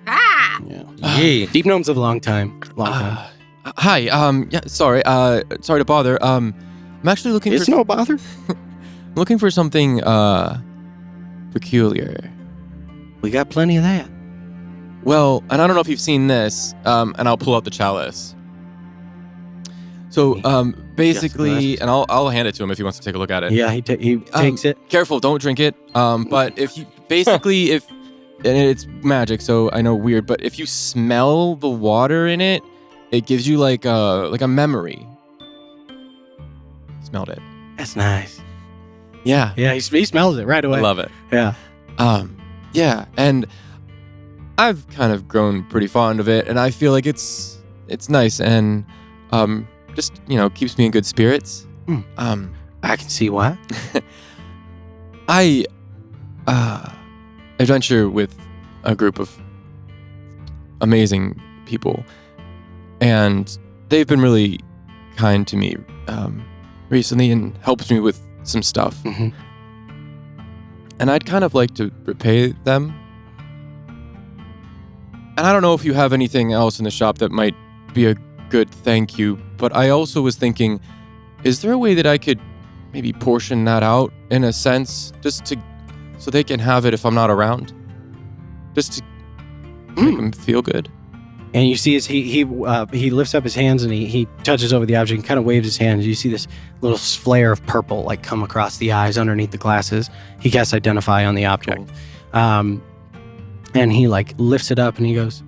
Yeah. Deep gnomes of a long time. Hi. Sorry. Sorry to bother. I'm actually looking It's for no bother. looking for something peculiar. We got plenty of that. Well, and I don't know if you've seen this, and I'll pull out the chalice. So, basically, and I'll hand it to him if he wants to take a look at it. Yeah, he takes it. Careful, don't drink it. But if you basically, and it's magic, so I know weird, but if you smell the water in it, it gives you like a memory. Smelled it. That's nice. Yeah. Yeah, he smells it right away. I love it. Yeah. Yeah, and I've kind of grown pretty fond of it, and I feel like it's nice and just keeps me in good spirits. I can see why. I adventure with a group of amazing people, and they've been really kind to me recently and helped me with some stuff. And I'd kind of like to repay them. And I don't know if you have anything else in the shop that might be a good thank you, but I also was thinking, is there a way that I could maybe portion that out in a sense, so they can have it if I'm not around, just to make them feel good? And you see he lifts up his hands and he touches over the object and kind of waves his hands. You see this little flare of purple like come across the eyes underneath the glasses. He casts Identify on the object. Cool. And he like lifts it up and he goes,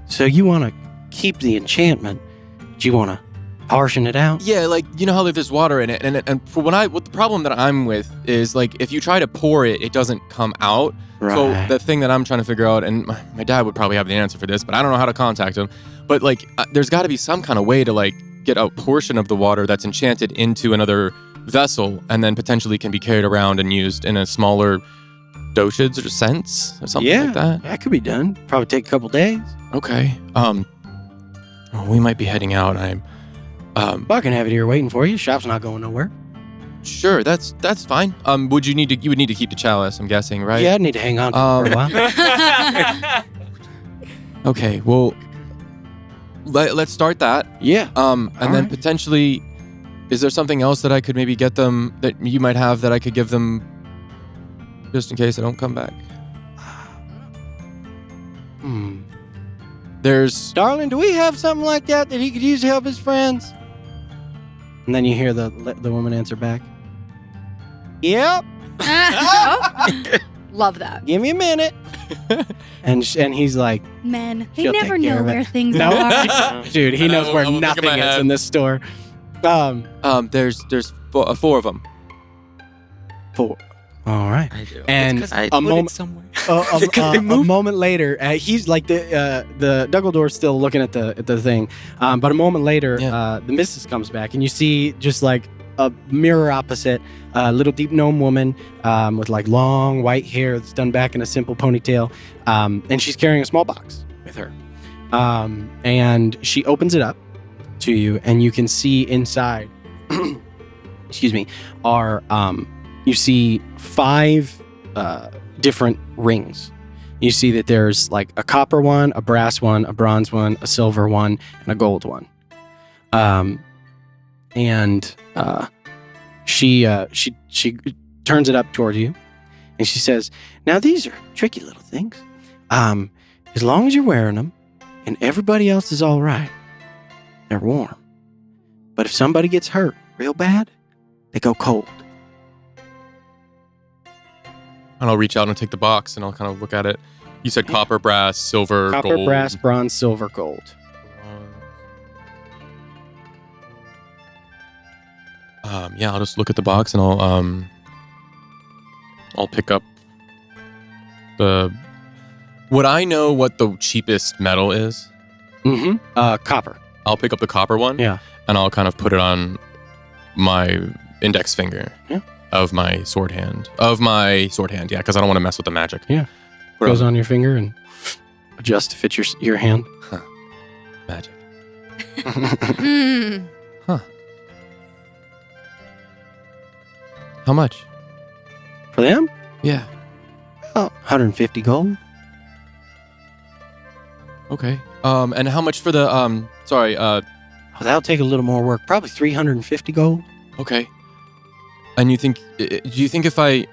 so you want to keep the enchantment, but you want to Portion it out. Yeah, like you know how there's water in it, and for what the problem that I'm with is like if you try to pour it, it doesn't come out. Right. So the thing that I'm trying to figure out, and my dad would probably have the answer for this, but I don't know how to contact him. But like, there's got to be some kind of way to like get a portion of the water that's enchanted into another vessel, and then potentially can be carried around and used in a smaller dosage or sense or something like that. That could be done. Probably take a couple days. Okay. Well, we might be heading out. Well, I can have it here waiting for you. Shop's not going nowhere. Sure, that's fine. You would need to keep the chalice, I'm guessing, right? Yeah, I'd need to hang on to it for a while. Okay, well, let's start that. Yeah. And then potentially, is there something else that I could maybe get them that you might have that I could give them just in case I don't come back? There's... Darling, do we have something like that he could use to help his friends? And then you hear the woman answer back. Yep. Love that. Give me a minute. and he's like, Men, they She'll never take care know of it. where things No. are. Dude, he knows where I'm looking nothing at my is head. in this store. There's four of them. 4. All right. I do. And I a moment somewhere. a moment later, he's like the Duggledore's still looking at the thing, but a moment later, the missus comes back, and you see just like a mirror opposite, a little deep gnome woman with like long white hair that's done back in a simple ponytail, and she's carrying a small box with her, and she opens it up to you, and you can see inside. Excuse me. You see 5 different rings. You see that there's like a copper one, a brass one, a bronze one, a silver one, and a gold one. She turns it up toward you, and she says, "Now these are tricky little things. As long as you're wearing them, and everybody else is all right, they're warm. But if somebody gets hurt real bad, they go cold." And I'll reach out and take the box, and I'll kind of look at it. You said copper, brass, silver, Copper, gold. brass, bronze, silver, gold. Yeah, I'll just look at the box, and I'll pick up the... Would I know what the cheapest metal is? Copper. I'll pick up the copper one. Yeah. And I'll kind of put it on my index finger. Yeah. Of my sword hand. Yeah, because I don't want to mess with the magic. Yeah. Goes on your finger and adjusts to fit your hand. Huh. Magic. Huh. How much? For them? Yeah. Oh, 150 gold. Okay. And how much for the That'll take a little more work. Probably 350 gold. Okay. And do you think if I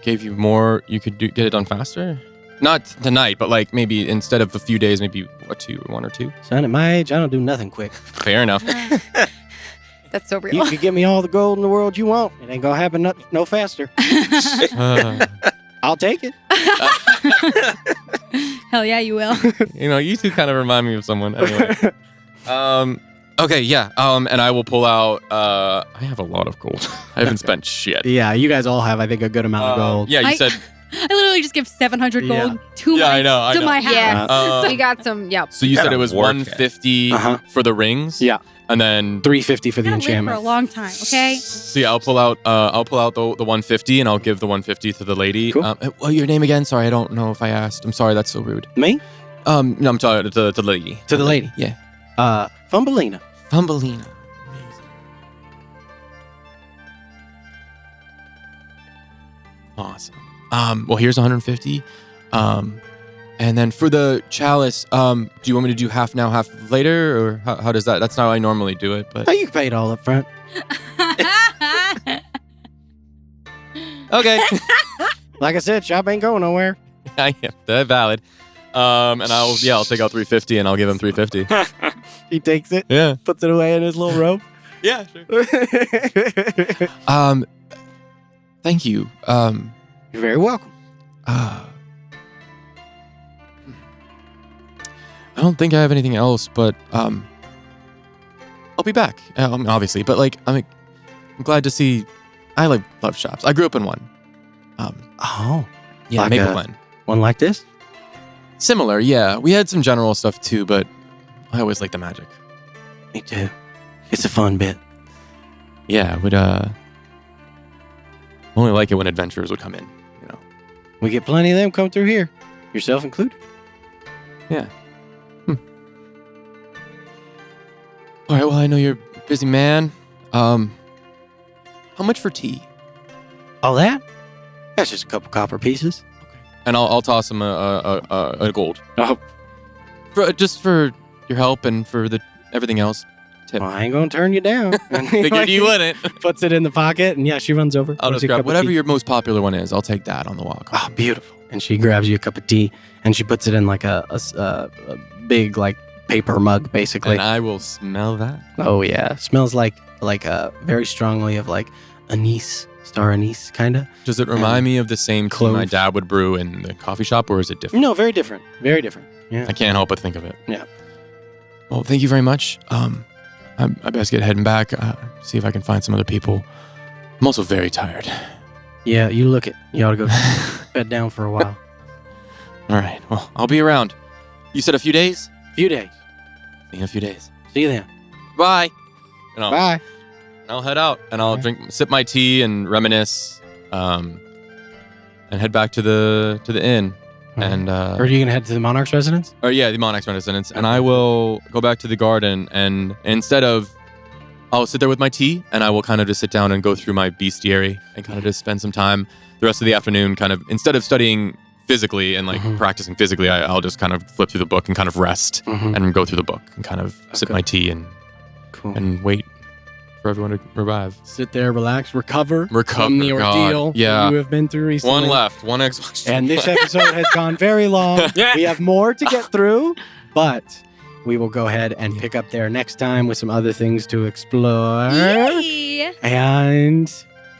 gave you more, you could get it done faster? Not tonight, but like maybe instead of a few days, maybe 1 or 2? Son, at my age, I don't do nothing quick. Fair enough. That's so real. You could give me all the gold in the world you want. It ain't gonna happen no faster. I'll take it. Hell yeah, you will. You two kind of remind me of someone. Anyway. Okay, yeah. And I will pull out. I have a lot of gold. I haven't spent shit. Yeah, you guys all have, I think, a good amount of gold. Yeah, you said. I literally just give 700 gold to I my house. Yeah. We got some. Yep. So you said it was 150 for the rings. Yeah. And then 350 for the Gotta live for a enchantment. long time, okay? So yeah, I'll pull out the 150, and I'll give the 150 to the lady. Cool. Well, your name again? Sorry, I don't know if I asked. I'm sorry, that's so rude. Me? No, I'm sorry, to the lady. To the lady. Yeah. Fumbelina. Fumbelina. Amazing. Awesome. Well, here's 150. And then for the chalice, do you want me to do half now, half later, or how does that? That's not how I normally do it, but Oh, you can pay it all up front. okay. Like I said, shop ain't going nowhere. I am. That's valid. And I'll take out 350, and I'll give him 350. He takes it, Yeah. puts it away in his little robe. Yeah, sure. Thank you. You're very welcome. I don't think I have anything else, but I'll be back. Obviously, but like I'm glad to see. I love shops. I grew up in one. Yeah, like Maple Glen. One like this? Similar, yeah. We had some general stuff too, but I always liked the magic. Me too. It's a fun bit. Yeah, would only like it when adventurers would come in, you know. We get plenty of them come through here, yourself included. Yeah. All right, well, I know you're a busy man. How much for tea? All that? That's just a couple copper pieces. And I'll toss him a gold. Oh, Just for your help and for everything else. Tip. well, I ain't gonna turn you down. Figured you wouldn't. Puts it in the pocket, and yeah, she runs over. I'll pours just you a grab cup of whatever tea. your most popular one is. I'll take that on the walk. Oh, beautiful. And she grabs you a cup of tea, and she puts it in like a big like paper mug, basically. And I will smell that. Oh yeah, smells like very strongly of like anise, star anise, kind of. Does it remind me of the same tea my cloves. dad would brew in the coffee shop, or is it different? No, very different. Very different. Yeah. I can't help but think of it. Yeah. Well, thank you very much. I best get heading back. See if I can find some other people. I'm also very tired. Yeah, you look it. You ought to go bed down for a while. All right. Well, I'll be around. You said a few days? Few days. See you in a few days. See you then. Bye. And Bye. I'll head out and I'll sip my tea and reminisce, and head back to the inn. And Or are you gonna head to the Monarch's residence? or yeah, the Monarch's residence. And I will go back to the garden, and instead of, I'll sit there with my tea, and I will kind of just sit down and go through my bestiary and kind of just spend some time the rest of the afternoon. Kind of instead of studying physically and like practicing physically, I'll just kind of flip through the book and kind of rest and go through the book and kind of sip my tea and wait for everyone to revive. Sit there, relax, recover from the God. ordeal Yeah. you have been through recently. One left. One Xbox. And this episode has gone very long. We have more to get through, but we will go ahead and pick up there next time with some other things to explore. Yay! And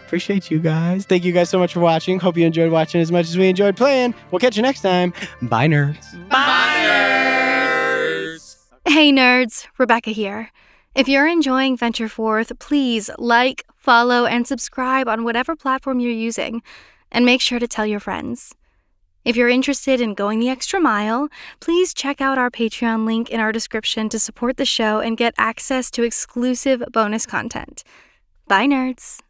appreciate you guys. Thank you guys so much for watching. Hope you enjoyed watching as much as we enjoyed playing. We'll catch you next time. Bye, nerds. Hey nerds, Rebecca here. If you're enjoying Venture Forth, please like, follow, and subscribe on whatever platform you're using, and make sure to tell your friends. If you're interested in going the extra mile, please check out our Patreon link in our description to support the show and get access to exclusive bonus content. Bye, nerds.